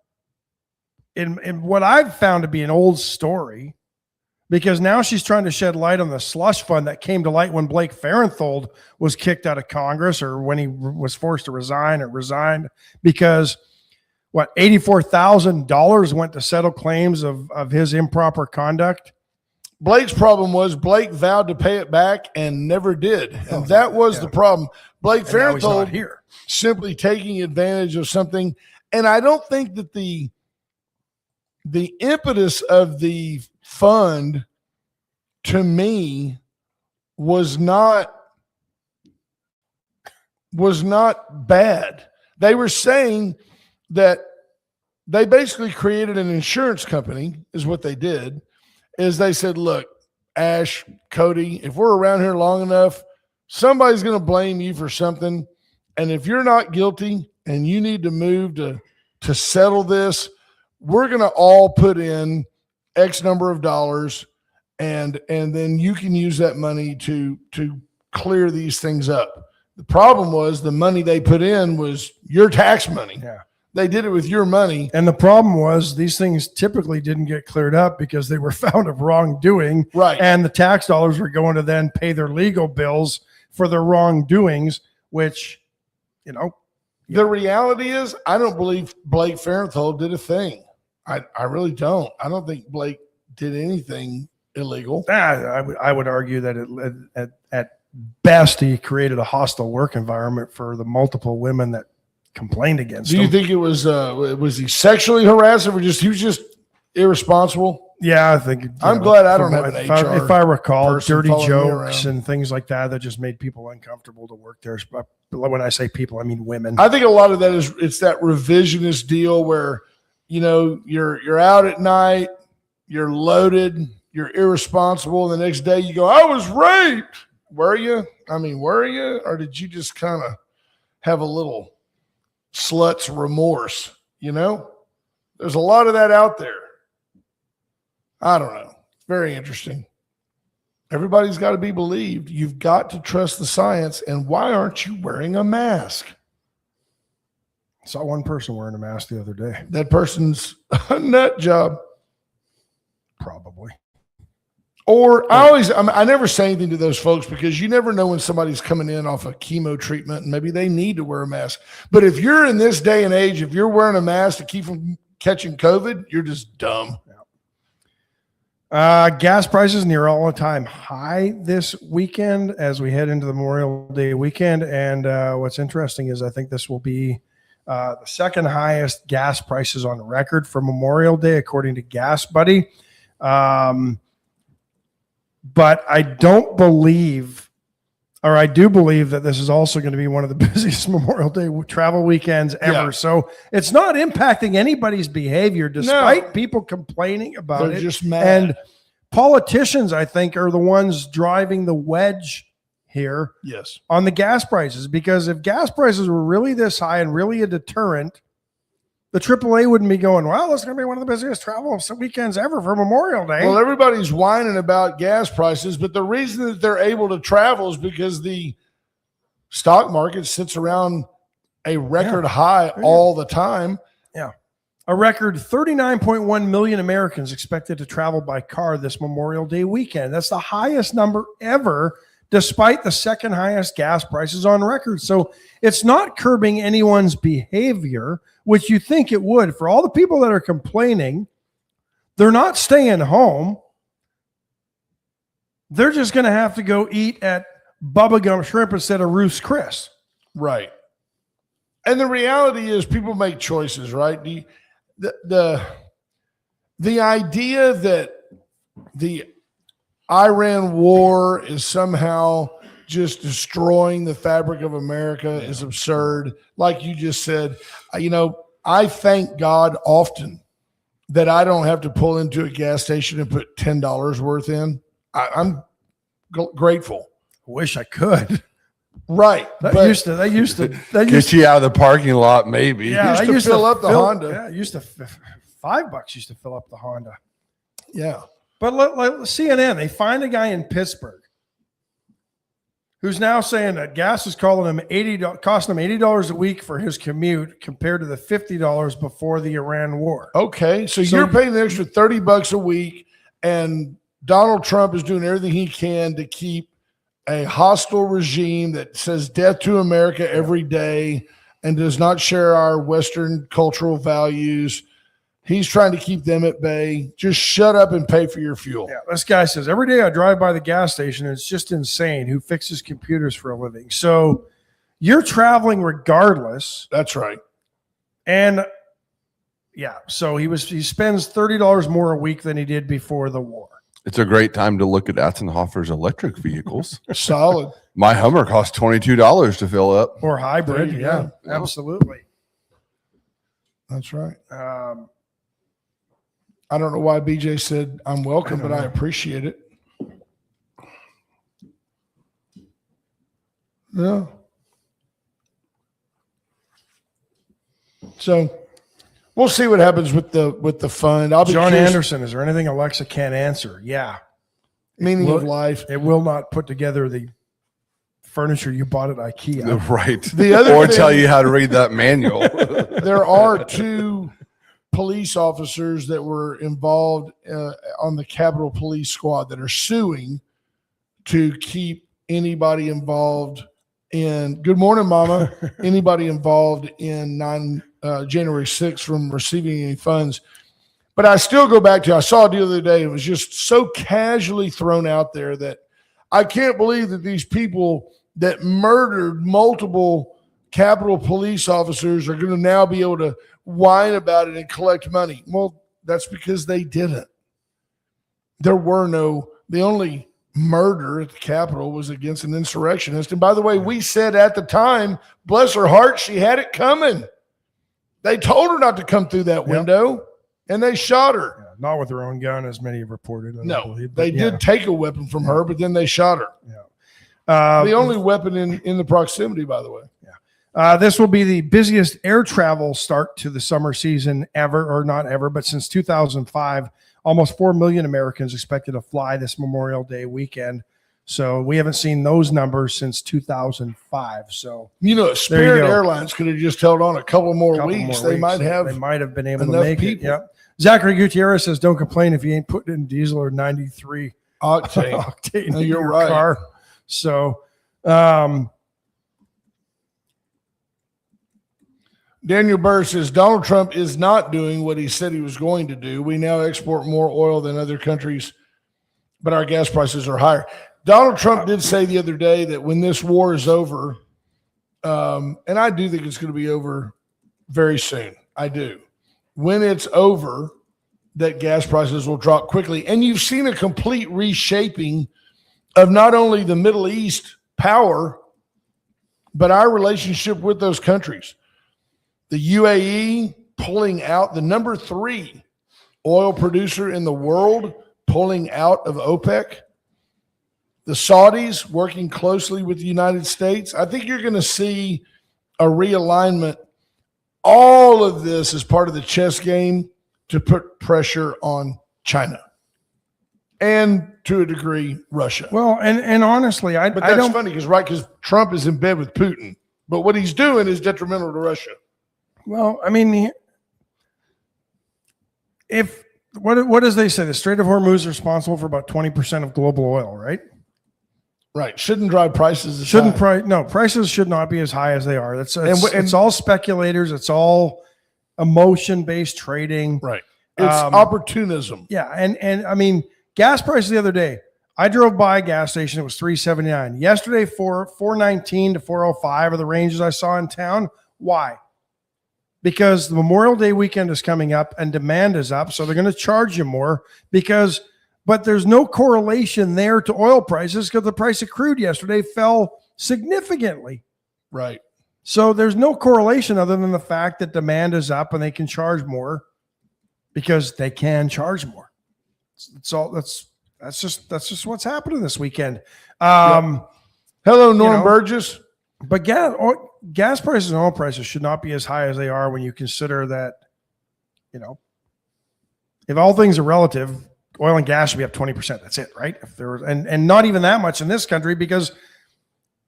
Speaker 1: in what I've found to be an old story, because now she's trying to shed light on the slush fund that came to light when Blake Farenthold was kicked out of Congress, or when he was forced to resign or resigned, because $84,000 went to settle claims of his improper conduct.
Speaker 2: Blake's problem was Blake vowed to pay it back and never did. And that was the problem. Blake Farenthold simply taking advantage of something. And I don't think that the impetus of the fund, to me, was not bad. They were saying that they basically created an insurance company, is what they did. Is they said, look, Ash, Cody, if we're around here long enough, somebody's going to blame you for something. And if you're not guilty and you need to move to settle this, we're going to all put in X number of dollars, and then you can use that money to clear these things up. The problem was the money they put in was your tax money.
Speaker 1: Yeah.
Speaker 2: They did it with your money.
Speaker 1: And the problem was these things typically didn't get cleared up because they were found of wrongdoing.
Speaker 2: Right.
Speaker 1: And the tax dollars were going to then pay their legal bills for their wrongdoings, which,
Speaker 2: The reality is, I don't believe Blake Farenthold did a thing. I really don't. I don't think Blake did anything illegal.
Speaker 1: I would argue that at best, he created a hostile work environment for the multiple women that complained against him.
Speaker 2: Do you think it was he sexually harassed, or he was just irresponsible?
Speaker 1: Yeah, I think.
Speaker 2: I'm glad I don't have an HR.
Speaker 1: If I recall, dirty
Speaker 2: following me
Speaker 1: jokes
Speaker 2: around.
Speaker 1: and things like that just made people uncomfortable to work there. But when I say people, I mean women.
Speaker 2: I think a lot of that it's that revisionist deal where, you're out at night, you're loaded, you're irresponsible. And the next day you go, I was raped. Were you? Or did you just kind of have a little slut's remorse? There's a lot of that out there. I don't know. It's very interesting. Everybody's got to be believed. You've got to trust the science. And why aren't you wearing a mask?
Speaker 1: I saw one person wearing a mask the other day.
Speaker 2: That person's a nut job.
Speaker 1: Probably.
Speaker 2: Or I never say anything to those folks, because you never know when somebody's coming in off a chemo treatment and maybe they need to wear a mask. But if you're in this day and age, if you're wearing a mask to keep from catching COVID, you're just dumb.
Speaker 1: Gas prices near all-time high this weekend as we head into the Memorial Day weekend. And what's interesting is I think this will be the second highest gas prices on record for Memorial Day, according to Gas Buddy. But I do believe that this is also going to be one of the busiest Memorial Day travel weekends ever. Yeah. So it's not impacting anybody's behavior, despite people complaining about it.
Speaker 2: They're just mad.
Speaker 1: And politicians, I think, are the ones driving the wedge here.
Speaker 2: Yes.
Speaker 1: On the gas prices, because if gas prices were really this high and really a deterrent, the AAA wouldn't be going, well, this is going to be one of the busiest travel weekends ever for Memorial Day.
Speaker 2: Well, everybody's whining about gas prices, but the reason that they're able to travel is because the stock market sits around a record high all the time.
Speaker 1: Yeah. A record 39.1 million Americans expected to travel by car this Memorial Day weekend. That's the highest number ever, despite the second highest gas prices on record. So it's not curbing anyone's behavior, which you think it would. For all the people that are complaining, they're not staying home. They're just going to have to go eat at Bubba Gump Shrimp instead of Ruth's Chris.
Speaker 2: Right. And the reality is people make choices, right? The idea that the Iran war is somehow just destroying the fabric of America is absurd. Like you just said, I thank God often that I don't have to pull into a gas station and put $10 worth in. I'm grateful.
Speaker 1: I wish I could.
Speaker 2: Right.
Speaker 1: That used to
Speaker 3: Get you out of the parking lot, maybe.
Speaker 1: Yeah,
Speaker 2: used to fill up the Honda.
Speaker 1: Yeah, used to $5 used to fill up the Honda.
Speaker 2: Yeah.
Speaker 1: But CNN, they find a guy in Pittsburgh who's now saying that gas is costing him $80 a week for his commute compared to the $50 before the Iran war.
Speaker 2: Okay, so you're paying the extra $30 a week, and Donald Trump is doing everything he can to keep a hostile regime that says death to America every day and does not share our Western cultural values. He's trying to keep them at bay. Just shut up and pay for your fuel.
Speaker 1: Yeah, this guy says, every day I drive by the gas station, and it's just insane who fixes computers for a living. So you're traveling regardless.
Speaker 2: That's right.
Speaker 1: And yeah, so he spends $30 more a week than he did before the war.
Speaker 3: It's a great time to look at Atzenhofer's electric vehicles.
Speaker 2: Solid.
Speaker 3: My Hummer costs $22 to fill up.
Speaker 1: Or hybrid.
Speaker 2: Yeah,
Speaker 1: absolutely.
Speaker 2: That's right. I don't know why BJ said I'm welcome, but I appreciate it. Yeah. So we'll see what happens with the fund. I'll be
Speaker 1: John
Speaker 2: curious.
Speaker 1: Anderson, is there anything Alexa can't answer? Yeah.
Speaker 2: Meaning of life.
Speaker 1: It will not put together the furniture you bought at IKEA.
Speaker 3: Right.
Speaker 2: The other
Speaker 3: or
Speaker 2: thing-
Speaker 3: tell you how to read that manual.
Speaker 2: There are 2 police officers that were involved on the Capitol Police Squad that are suing to keep anybody involved in good morning, Mama. Anybody involved in January 6th from receiving any funds. But I still go back to, I saw it the other day. It was just so casually thrown out there that I can't believe that these people that murdered multiple Capitol police officers are going to now be able to whine about it and collect money. Well, that's because they didn't. The only murder at the Capitol was against an insurrectionist. And by the way, we said at the time, bless her heart, she had it coming. They told her not to come through that window, and they shot her.
Speaker 1: Yeah, not with her own gun, as many have reported.
Speaker 2: No, they did take a weapon from her, but then they shot her.
Speaker 1: Yeah.
Speaker 2: The only weapon in the proximity, by the way.
Speaker 1: This will be the busiest air travel start to the summer season ever, or not ever, but since 2005. Almost 4 million Americans expected to fly this Memorial Day weekend. So we haven't seen those numbers since 2005. So
Speaker 2: Spirit Airlines could have just held on a couple more weeks. They might have
Speaker 1: been able to
Speaker 2: enough
Speaker 1: make
Speaker 2: people.
Speaker 1: it. Yep. Zachary Gutierrez says, "Don't complain if you ain't putting in diesel or 93 octane
Speaker 2: No,
Speaker 1: in
Speaker 2: you're
Speaker 1: your
Speaker 2: right.
Speaker 1: car." So,
Speaker 2: Daniel Burr says Donald Trump is not doing what he said he was going to do. We now export more oil than other countries, but our gas prices are higher. Donald Trump did say the other day that when this war is over, and I do think it's going to be over very soon. I do. When it's over, that gas prices will drop quickly. And you've seen a complete reshaping of not only the Middle East power, but our relationship with those countries. The UAE pulling out, the number 3 oil producer in the world, pulling out of OPEC. The Saudis working closely with the United States. I think you're going to see a realignment. All of this is part of the chess game to put pressure on China and, to a degree, Russia.
Speaker 1: well, and honestly,
Speaker 2: But that's funny because Trump is in bed with Putin. But what he's doing is detrimental to Russia.
Speaker 1: Well, I mean, what does they say? The Strait of Hormuz is responsible for about 20% of global oil, right?
Speaker 2: Right. Shouldn't drive prices.
Speaker 1: Prices should not be as high as they are. It's all speculators. It's all emotion-based trading.
Speaker 2: Right. It's opportunism.
Speaker 1: Yeah. And I mean, gas prices the other day, I drove by a gas station. It was $3.79. Yesterday, $4.19 to $4.05 are the ranges I saw in town. Why? Because the Memorial Day weekend is coming up and demand is up. So they're going to charge you more because but there's no correlation there to oil prices because the price of crude yesterday fell significantly.
Speaker 2: Right.
Speaker 1: So there's no correlation other than the fact that demand is up and they can charge more because they can charge more. That's just what's happening this weekend.
Speaker 2: Hello, Norm Burgess.
Speaker 1: But gas prices and oil prices should not be as high as they are when you consider that, if all things are relative, oil and gas should be up 20%. That's it, right? If there was, and not even that much in this country because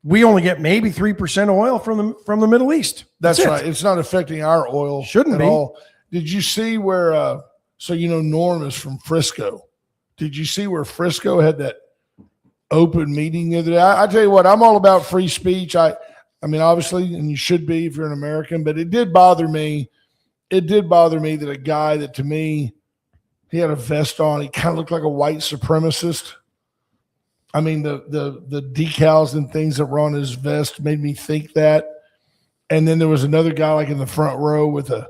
Speaker 1: we only get maybe 3% oil from the Middle East.
Speaker 2: That's right. It's not affecting our oil
Speaker 1: Shouldn't
Speaker 2: at
Speaker 1: be.
Speaker 2: all. Did you see where? Norm is from Frisco. Did you see where Frisco had that open meeting the other day? I tell you what, I'm all about free speech. I mean, obviously, and you should be if you're an American, but it did bother me. It did bother me that a guy that to me, he had a vest on. He kind of looked like a white supremacist. I mean, the decals and things that were on his vest made me think that. And then there was another guy like in the front row with an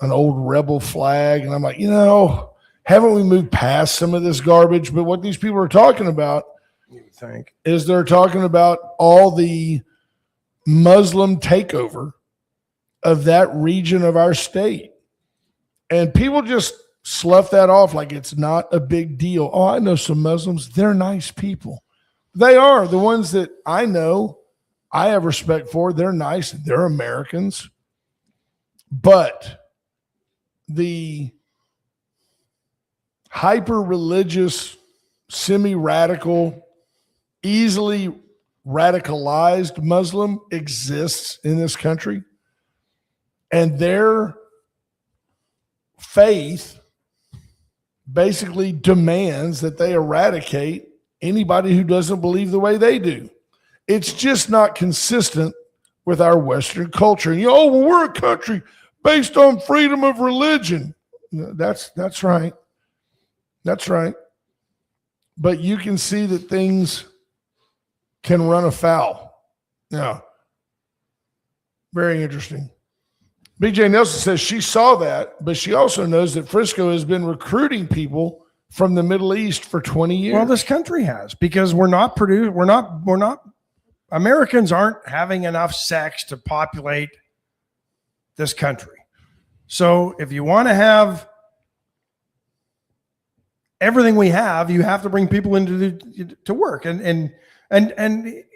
Speaker 2: old rebel flag. And I'm like, haven't we moved past some of this garbage? But what these people are talking about is they're talking about all the Muslim takeover of that region of our state. And people just slough that off like it's not a big deal. Oh, I know some Muslims. They're nice people. They are. The ones that I know, I have respect for. They're nice. They're Americans. But the hyper-religious, semi-radical, easily radicalized Muslim exists in this country. And their faith basically demands that they eradicate anybody who doesn't believe the way they do. It's just not consistent with our Western culture. And we're a country based on freedom of religion. That's right. That's right. But you can see that things can run afoul. Yeah. Very interesting. BJ Nelson says she saw that, but she also knows that Frisco has been recruiting people from the Middle East for 20 years.
Speaker 1: Well, this country has, because Americans aren't having enough sex to populate this country. So if you want to have everything we have, you have to bring people to work. And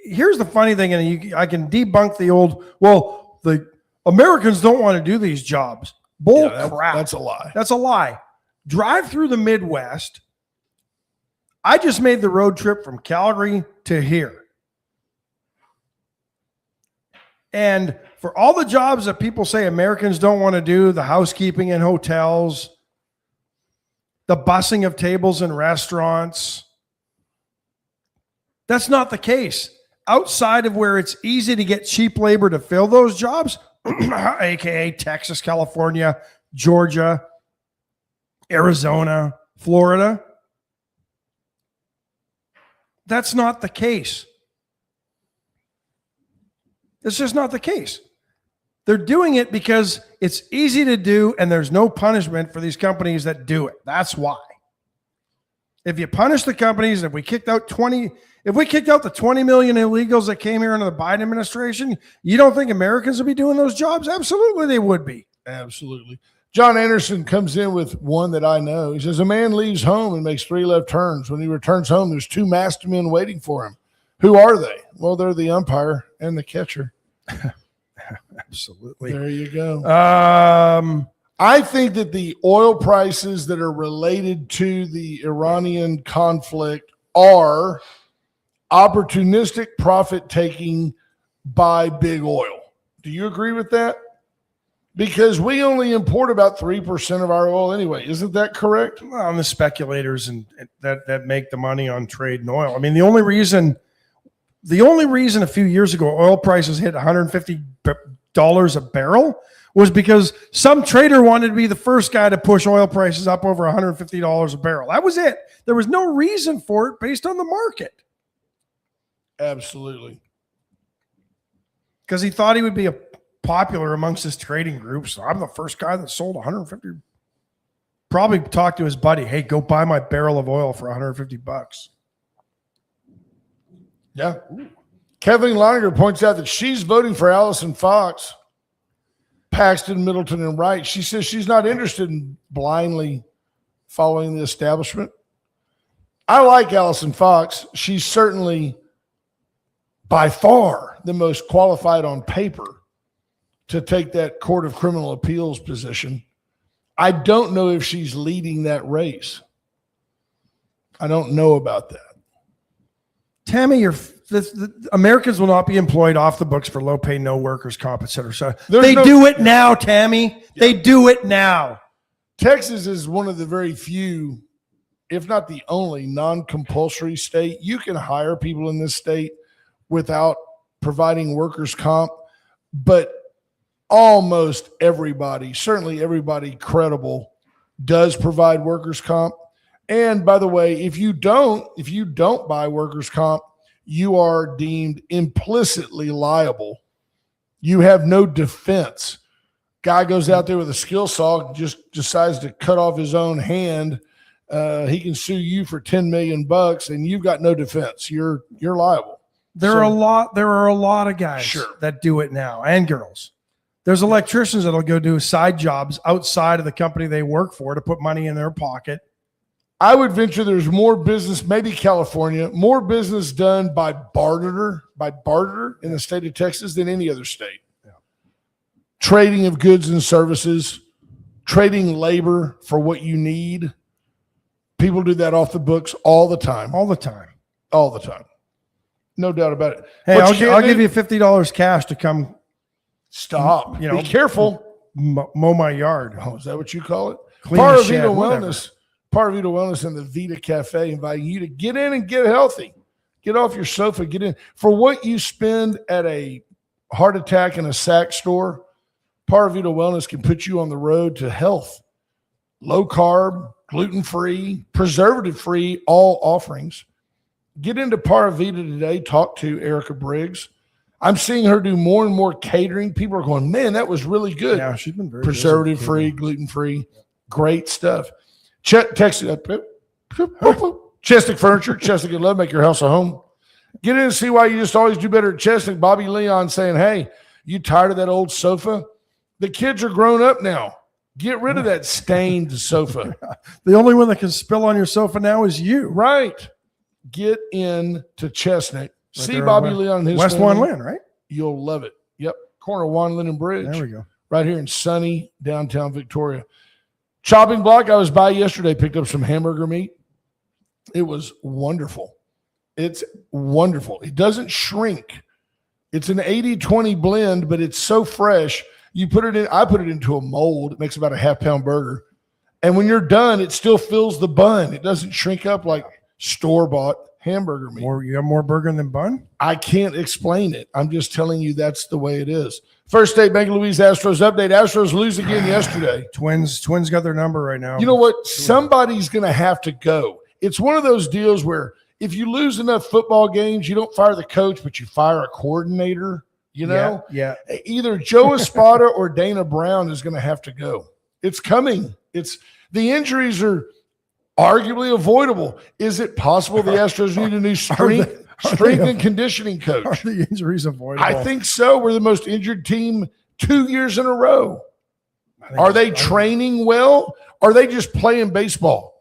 Speaker 1: here's the funny thing, and I can debunk the old, the Americans don't want to do these jobs. Crap.
Speaker 2: That's a lie.
Speaker 1: That's a lie. Drive through the Midwest. I just made the road trip from Calgary to here. And for all the jobs that people say Americans don't want to do, the housekeeping in hotels, the bussing of tables in restaurants, that's not the case. Outside of where it's easy to get cheap labor to fill those jobs, aka Texas, California, Georgia, Arizona, Florida, that's not the case. It's just not the case. They're doing it because it's easy to do and there's no punishment for these companies that do it. That's why. If you punish the companies, if we kicked out the 20 million illegals that came here under the Biden administration, you don't think Americans would be doing those jobs? Absolutely, they would be.
Speaker 2: Absolutely. John Anderson comes in with one that I know. He says, a man leaves home and makes 3 left turns. When he returns home, there's 2 masked men waiting for him. Who are they? Well, they're the umpire and the catcher.
Speaker 1: Absolutely.
Speaker 2: There you go. I think that the oil prices that are related to the Iranian conflict are opportunistic profit taking by big oil. Do you agree with that? Because we only import about 3% of our oil anyway. Isn't that correct?
Speaker 1: Well, and the speculators and that make the money on trade and oil. I mean, the only reason a few years ago oil prices hit $150 a barrel was because some trader wanted to be the first guy to push oil prices up over $150 a barrel. That was it. There was no reason for it based on the market.
Speaker 2: Absolutely.
Speaker 1: Because he thought he would be popular amongst his trading group. So I'm the first guy that sold 150 Probably talk to his buddy. Hey, go buy my barrel of oil for $150.
Speaker 2: Yeah. Kathleen Loninger points out that she's voting for Allison Fox, Paxton, Middleton, and Wright. She says she's not interested in blindly following the establishment. I like Allison Fox. She's certainly by far the most qualified on paper to take that Court of Criminal Appeals position. I don't know if she's leading that race. I don't know about that.
Speaker 1: Tammy, the Americans will not be employed off the books for low pay, no workers' comp, et cetera. So they do it now, Tammy. Yeah. They do it now.
Speaker 2: Texas is one of the very few, if not the only, non-compulsory state. You can hire people in this state without providing workers' comp, but almost everybody, certainly everybody credible, does provide workers' comp. And by the way, if you don't buy workers' comp, you are deemed implicitly liable. You have no defense. Guy goes out there with a skill saw, just decides to cut off his own hand. He can sue you for $10 million, and you've got no defense. You're liable.
Speaker 1: There are a lot of guys that do it now, and girls. There's electricians that'll go do side jobs outside of the company they work for to put money in their pocket.
Speaker 2: I would venture there's more business, maybe California, more business done by barter in the state of Texas than any other state. Yeah. Trading of goods and services, trading labor for what you need. People do that off the books all the time.
Speaker 1: All the time.
Speaker 2: All the time. No doubt about it.
Speaker 1: Hey, I'll give you $50 cash to come.
Speaker 2: Stop. Be careful.
Speaker 1: Mow my yard.
Speaker 2: Oh, is that what you call it?
Speaker 1: Clean the shed, whatever.
Speaker 2: Parvita Wellness and the Vita Cafe inviting you to get in and get healthy. Get off your sofa, get in. For what you spend at a heart attack in a sack store, Parvita Wellness can put you on the road to health. Low carb, gluten-free, preservative-free, all offerings. Get into Parvita today. Talk to Erica Briggs. I'm seeing her do more and more catering. People are going, man, that was really good.
Speaker 1: Yeah, she's been very
Speaker 2: preservative-free, gluten-free, great stuff. Chestic Furniture, Chestic and Love, make your house a home. Get in and see why you just always do better at Chestic. Bobby Leon saying, hey, you tired of that old sofa? The kids are grown up now. Get rid of that stained sofa.
Speaker 1: The only one that can spill on your sofa now is you.
Speaker 2: Right. Get in to Chestnut. See Bobby Leon and his
Speaker 1: West Juan Lynn, right?
Speaker 2: You'll love it. Yep. Corner of Juan Lynn and Bridge.
Speaker 1: There we go.
Speaker 2: Right here in sunny downtown Victoria. Chopping block, I was by yesterday, picked up some hamburger meat. It was wonderful. It's wonderful. It doesn't shrink. It's an 80-20 blend, but it's so fresh. You put it in, I put it into a mold. It makes about a half-pound burger. And when you're done, it still fills the bun. It doesn't shrink up like store-bought hamburger meat.
Speaker 1: You have more burger than bun?
Speaker 2: I can't explain it. I'm just telling you that's the way it is. First State Bank of Louise Astros update. Astros lose again yesterday.
Speaker 1: Twins got their number right now.
Speaker 2: You know what? Somebody's going to have to go. It's one of those deals where if you lose enough football games, you don't fire the coach, but you fire a coordinator, you know?
Speaker 1: Yeah.
Speaker 2: Either Joe Espada or Dana Brown is going to have to go. It's coming. The injuries are arguably avoidable. Is it possible the Astros need a new strength and conditioning coach?
Speaker 1: Are the injuries avoidable?
Speaker 2: I think so. We're the most injured team 2 years in a row. Are they training well? Are they just playing baseball?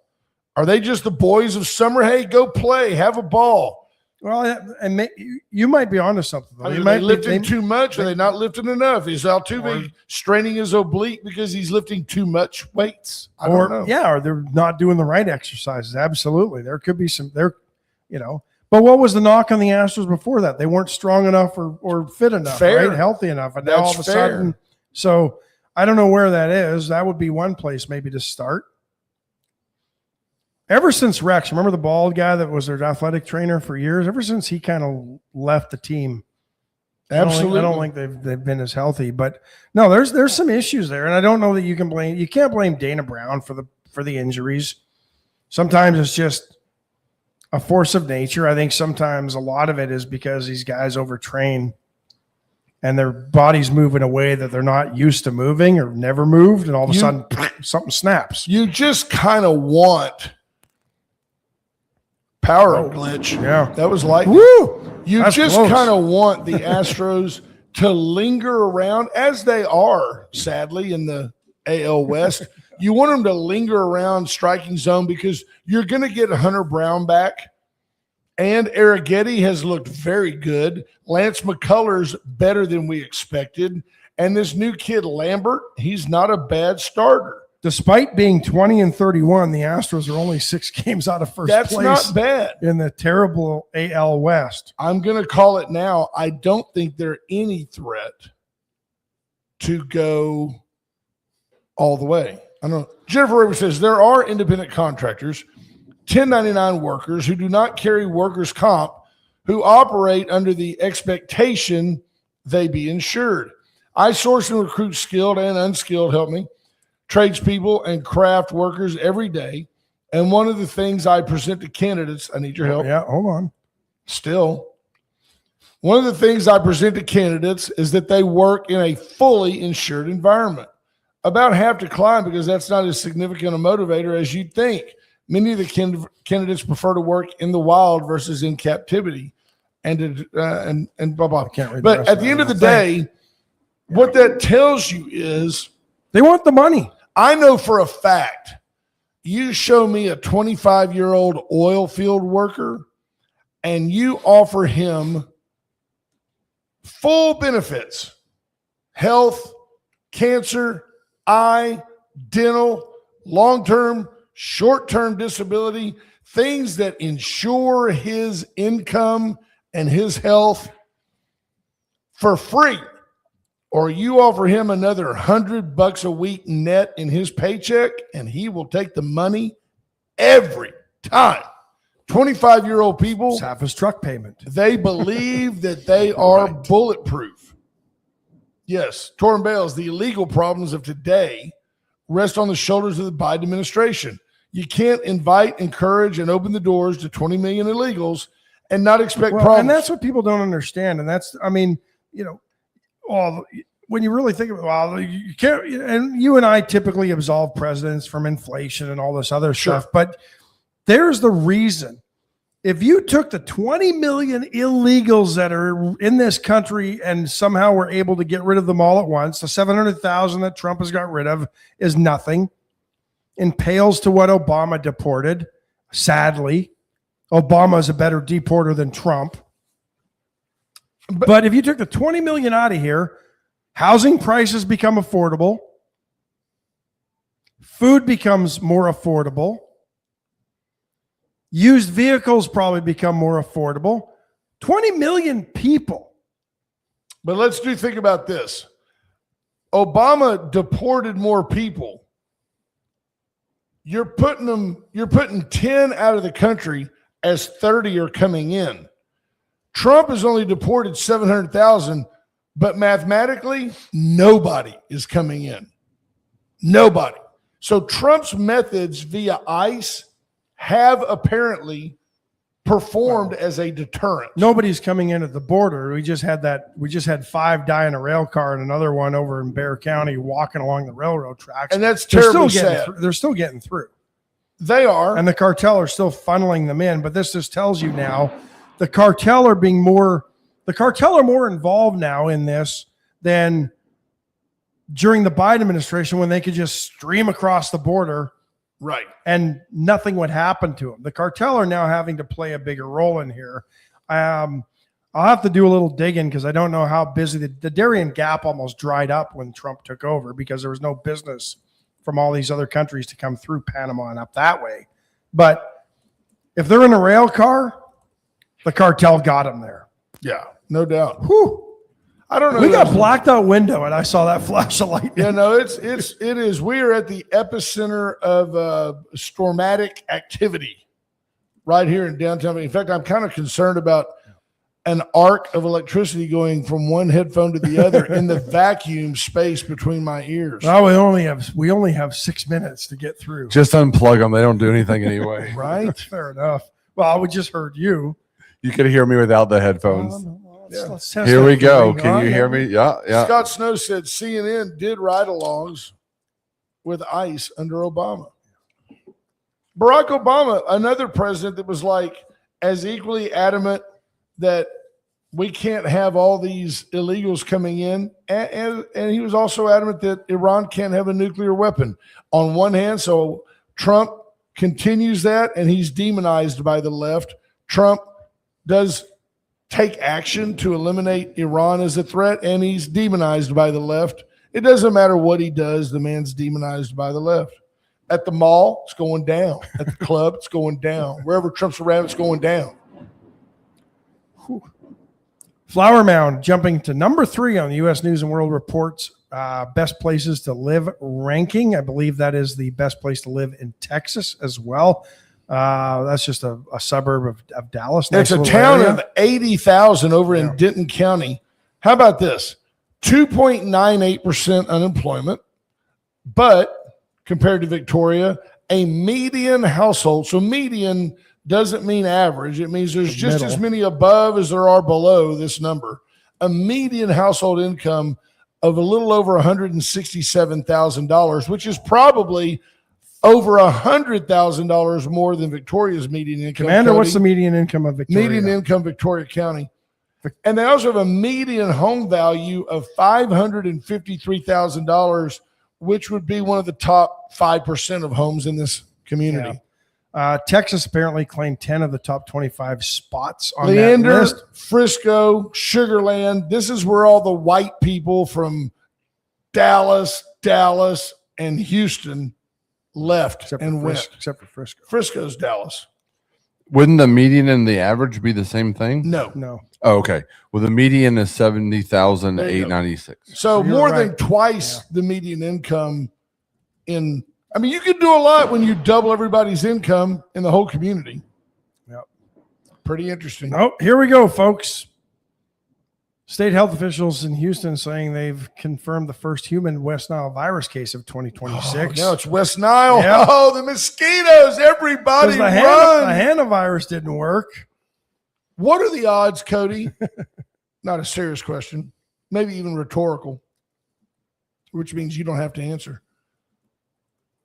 Speaker 2: Are they just the boys of summer? Hey, go play, have a ball.
Speaker 1: Well, and you might be onto something.
Speaker 2: Are they lifting too much? Are they not lifting enough? Is Altuve straining his oblique because he's lifting too much weights? I don't know.
Speaker 1: Yeah, or they're not doing the right exercises. Absolutely. There could be some there, But what was the knock on the Astros before that? They weren't strong enough or fit enough, right? Healthy enough. And now all of a sudden, so I don't know where that is. That would be one place maybe to start. Ever since Rex, remember the bald guy that was their athletic trainer for years? Ever since he kind of left the team,
Speaker 2: absolutely,
Speaker 1: I don't think they've been as healthy. But no, there's some issues there, and I don't know that you can't blame Dana Brown for the injuries. Sometimes it's just a force of nature. I think sometimes a lot of it is because these guys overtrain and their bodies move in a way that they're not used to moving or never moved, and all of a sudden something snaps.
Speaker 2: You just kind of want power glitch.
Speaker 1: Yeah.
Speaker 2: That was lightning.
Speaker 1: Woo!
Speaker 2: You
Speaker 1: That's
Speaker 2: just
Speaker 1: close.
Speaker 2: kind of want the Astros to linger around, as they are, sadly, in the AL West. You want them to linger around striking zone because you're going to get Hunter Brown back. And Arrighetti has looked very good. Lance McCullers better than we expected. And this new kid, Lambert, he's not a bad starter.
Speaker 1: Despite being 20-31, the Astros are only 6 games out of first
Speaker 2: That's
Speaker 1: place
Speaker 2: not bad.
Speaker 1: in the terrible AL West.
Speaker 2: I'm going to call it now. I don't think they're any threat to go all the way. I don't know. Jennifer Raver says there are independent contractors, 1099 workers who do not carry workers' comp, who operate under the expectation they be insured. I source and recruit skilled and unskilled, help me, tradespeople and craft workers every day. And one of the things I present to candidates, I need your help.
Speaker 1: Yeah, hold on.
Speaker 2: Still, one of the things I present to candidates is that they work in a fully insured environment. About half decline because that's not as significant a motivator as you'd think. Many of the candidates prefer to work in the wild versus in captivity, and blah blah. But at the end of the day, what that tells you is
Speaker 1: they want the money.
Speaker 2: I know for a fact. You show me a 25-year-old oil field worker, and you offer him full benefits, health, cancer, eye, dental, long-term, short-term disability, things that ensure his income and his health for free, or you offer him another $100 a week net in his paycheck, and he will take the money every time. 25-year-old people,
Speaker 1: It's half his truck payment.
Speaker 2: they believe that they are bulletproof. Yes, Torrin Bales, the illegal problems of today rest on the shoulders of the Biden administration. You can't invite, encourage, and open the doors to 20 million illegals and not expect problems.
Speaker 1: And that's what people don't understand. And that's, I mean, you know, when you really think about it, you can't, and you and I typically absolve presidents from inflation and all this other stuff, but there's the reason. If you took the 20 million illegals that are in this country and somehow were able to get rid of them all at once, the 700,000 that Trump has got rid of is nothing and pales to what Obama deported. Sadly, Obama is a better deporter than Trump. But if you took the 20 million out of here, housing prices become affordable. Food becomes more affordable. Used vehicles probably become more affordable. 20 million people.
Speaker 2: But let's think about this. Obama deported more people. You're putting 10 out of the country as 30 are coming in. Trump has only deported 700,000, but mathematically, nobody is coming in. Nobody. So Trump's methods via ICE have apparently performed as a deterrent.
Speaker 1: Nobody's coming in at the border. We just had 5 die in a rail car and another one over in Bexar County walking along the railroad tracks.
Speaker 2: And that's terribly sad.
Speaker 1: They're still getting through.
Speaker 2: They are.
Speaker 1: And the cartel are still funneling them in. But this just tells you now the cartel are more involved now in this than during the Biden administration when they could just stream across the border.
Speaker 2: Right.
Speaker 1: And nothing would happen to them. The cartel are now having to play a bigger role in here. I'll have to do a little digging because I don't know how busy the Darien Gap almost dried up when Trump took over because there was no business from all these other countries to come through Panama and up that way. But if they're in a rail car, the cartel got them there.
Speaker 2: Yeah, no doubt.
Speaker 1: Whew.
Speaker 2: I don't know.
Speaker 1: We got a blacked out window and I saw that flash of lightning.
Speaker 2: Yeah, no, it is. We are at the epicenter of stormatic activity right here in downtown. In fact, I'm kind of concerned about an arc of electricity going from one headphone to the other in the vacuum space between my ears.
Speaker 1: Well, we only have 6 minutes to get through.
Speaker 3: Just unplug them. They don't do anything anyway.
Speaker 1: Right? Fair enough. Well, we just heard you.
Speaker 3: You could hear me without the headphones.
Speaker 1: Let's test
Speaker 3: Here
Speaker 1: that
Speaker 3: we
Speaker 1: for
Speaker 3: go.
Speaker 1: you.
Speaker 3: Can you hear me? Yeah, yeah.
Speaker 2: Scott Snow said CNN did ride-alongs with ICE under Obama. Barack Obama, another president that was like as equally adamant that we can't have all these illegals coming in. And he was also adamant that Iran can't have a nuclear weapon on one hand. So Trump continues that, and he's demonized by the left. Trump does take action to eliminate Iran as a threat, and he's demonized by the left. It doesn't matter what he does. The man's demonized by the left. At the mall, it's going down. At the club, it's going down. Wherever Trump's around, it's going down.
Speaker 1: Flower Mound jumping to number 3 on the U.S. News and World Report's best places to live ranking. I believe that is the best place to live in Texas as well. That's just a suburb of Dallas.
Speaker 2: It's a town of 80,000 over in Denton County. How about this? 2.98% unemployment, but compared to Victoria, a median household. So median doesn't mean average. It means there's just as many above as there are below this number. A median household income of a little over $167,000, which is probably over $100,000 more than Victoria's median income.
Speaker 1: Commander, what's the median income of Victoria?
Speaker 2: Median income Victoria County. And they also have a median home value of $553,000, which would be one of the top 5% of homes in this community.
Speaker 1: Yeah. Texas apparently claimed 10 of the top 25 spots on
Speaker 2: Leander,
Speaker 1: that list.
Speaker 2: Frisco, Sugar Land. This is where all the white people from Dallas, and Houston left and went.
Speaker 1: Except for Frisco.
Speaker 2: Frisco's Dallas.
Speaker 3: Wouldn't the median and the average be the same thing?
Speaker 2: No.
Speaker 3: Oh, okay. Well, the median is 70,896.
Speaker 2: So more than twice the median income in. I mean, you can do a lot when you double everybody's income in the whole community.
Speaker 1: Yep.
Speaker 2: Pretty interesting.
Speaker 1: Oh, here we go, folks. State health officials in Houston saying they've confirmed the first human West Nile virus case of 2026.
Speaker 2: No, it's West Nile.
Speaker 1: Yep.
Speaker 2: Oh, the mosquitoes. Everybody run.
Speaker 1: The hantavirus didn't work.
Speaker 2: What are the odds, Cody? Not a serious question. Maybe even rhetorical, which means you don't have to answer.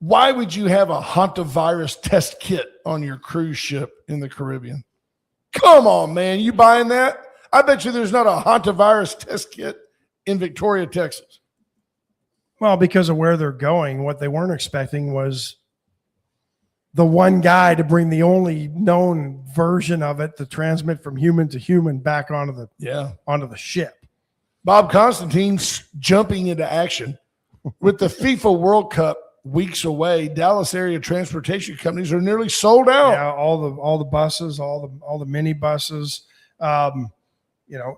Speaker 2: Why would you have a hantavirus test kit on your cruise ship in the Caribbean? Come on, man. You buying that? I bet you there's not a hantavirus test kit in Victoria, Texas.
Speaker 1: Well, because of where they're going, what they weren't expecting was the one guy to bring the only known version of it to transmit from human to human back onto the ship.
Speaker 2: Bob Constantine's jumping into action with the FIFA World Cup weeks away. Dallas area transportation companies are nearly sold out.
Speaker 1: Yeah, all the buses, all the mini buses.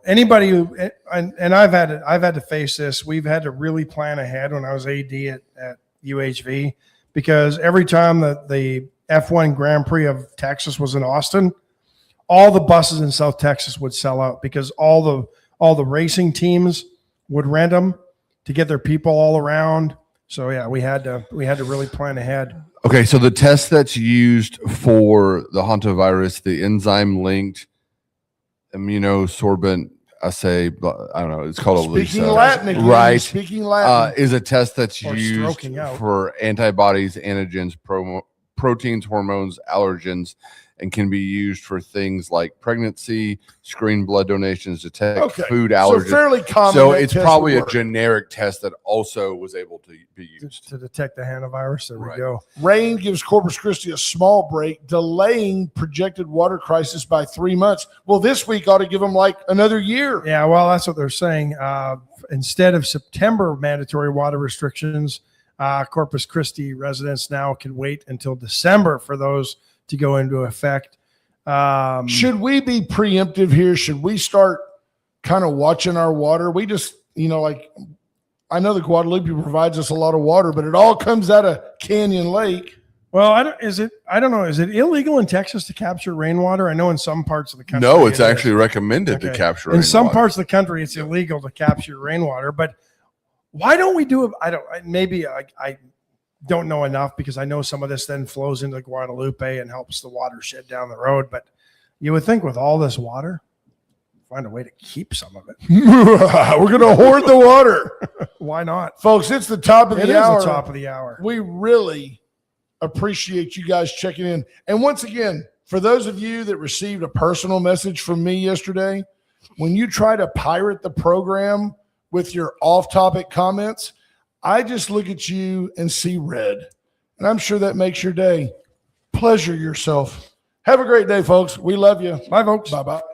Speaker 1: Anybody who and I've had to face this. We've had to really plan ahead when I was AD at UHV, because every time that the F1 Grand Prix of Texas was in Austin, all the buses in South Texas would sell out because all the racing teams would rent them to get their people all around. So yeah, we had to really plan ahead.
Speaker 3: Okay, so the test that's used for the hantavirus, the enzyme-linked immunosorbent assay, I don't know, it's called
Speaker 2: Speaking Latin again.
Speaker 3: Right.
Speaker 2: Speaking Latin.
Speaker 3: Is a test that's
Speaker 1: Or
Speaker 3: used
Speaker 1: stroking out.
Speaker 3: for antibodies, antigens, proteins, hormones, allergens, and can be used for things like pregnancy, screen blood donations, detect food allergens.
Speaker 2: So fairly common.
Speaker 3: So it's probably a generic test that also was able to be used
Speaker 1: to detect the hantavirus. There we go.
Speaker 2: Rain gives Corpus Christi a small break, delaying projected water crisis by 3 months. Well, this week ought to give them like another year.
Speaker 1: Yeah, well, that's what they're saying. Instead of September mandatory water restrictions, Corpus Christi residents now can wait until December for those to go into effect.
Speaker 2: Should we be preemptive here? Should we start kind of watching our water? We just, I know the Guadalupe provides us a lot of water, but it all comes out of Canyon Lake.
Speaker 1: Well, I don't know. Is it illegal in Texas to capture rainwater? I know in some parts of the country.
Speaker 3: No, it's actually recommended to capture rainwater.
Speaker 1: In some parts of the country, it's illegal to capture rainwater, but why don't we do it? I don't know enough, because I know some of this then flows into Guadalupe and helps the watershed down the road. But you would think with all this water, find a way to keep some of it.
Speaker 2: We're going to hoard the water.
Speaker 1: Why not?
Speaker 2: Folks, it's the top of
Speaker 1: It
Speaker 2: the
Speaker 1: is
Speaker 2: hour.
Speaker 1: the top of the hour.
Speaker 2: We really appreciate you guys checking in. And once again, for those of you that received a personal message from me yesterday, when you try to pirate the program with your off-topic comments, I just look at you and see red. And I'm sure that makes your day. Pleasure yourself. Have a great day, folks. We love you.
Speaker 1: Bye, folks.
Speaker 2: Bye-bye.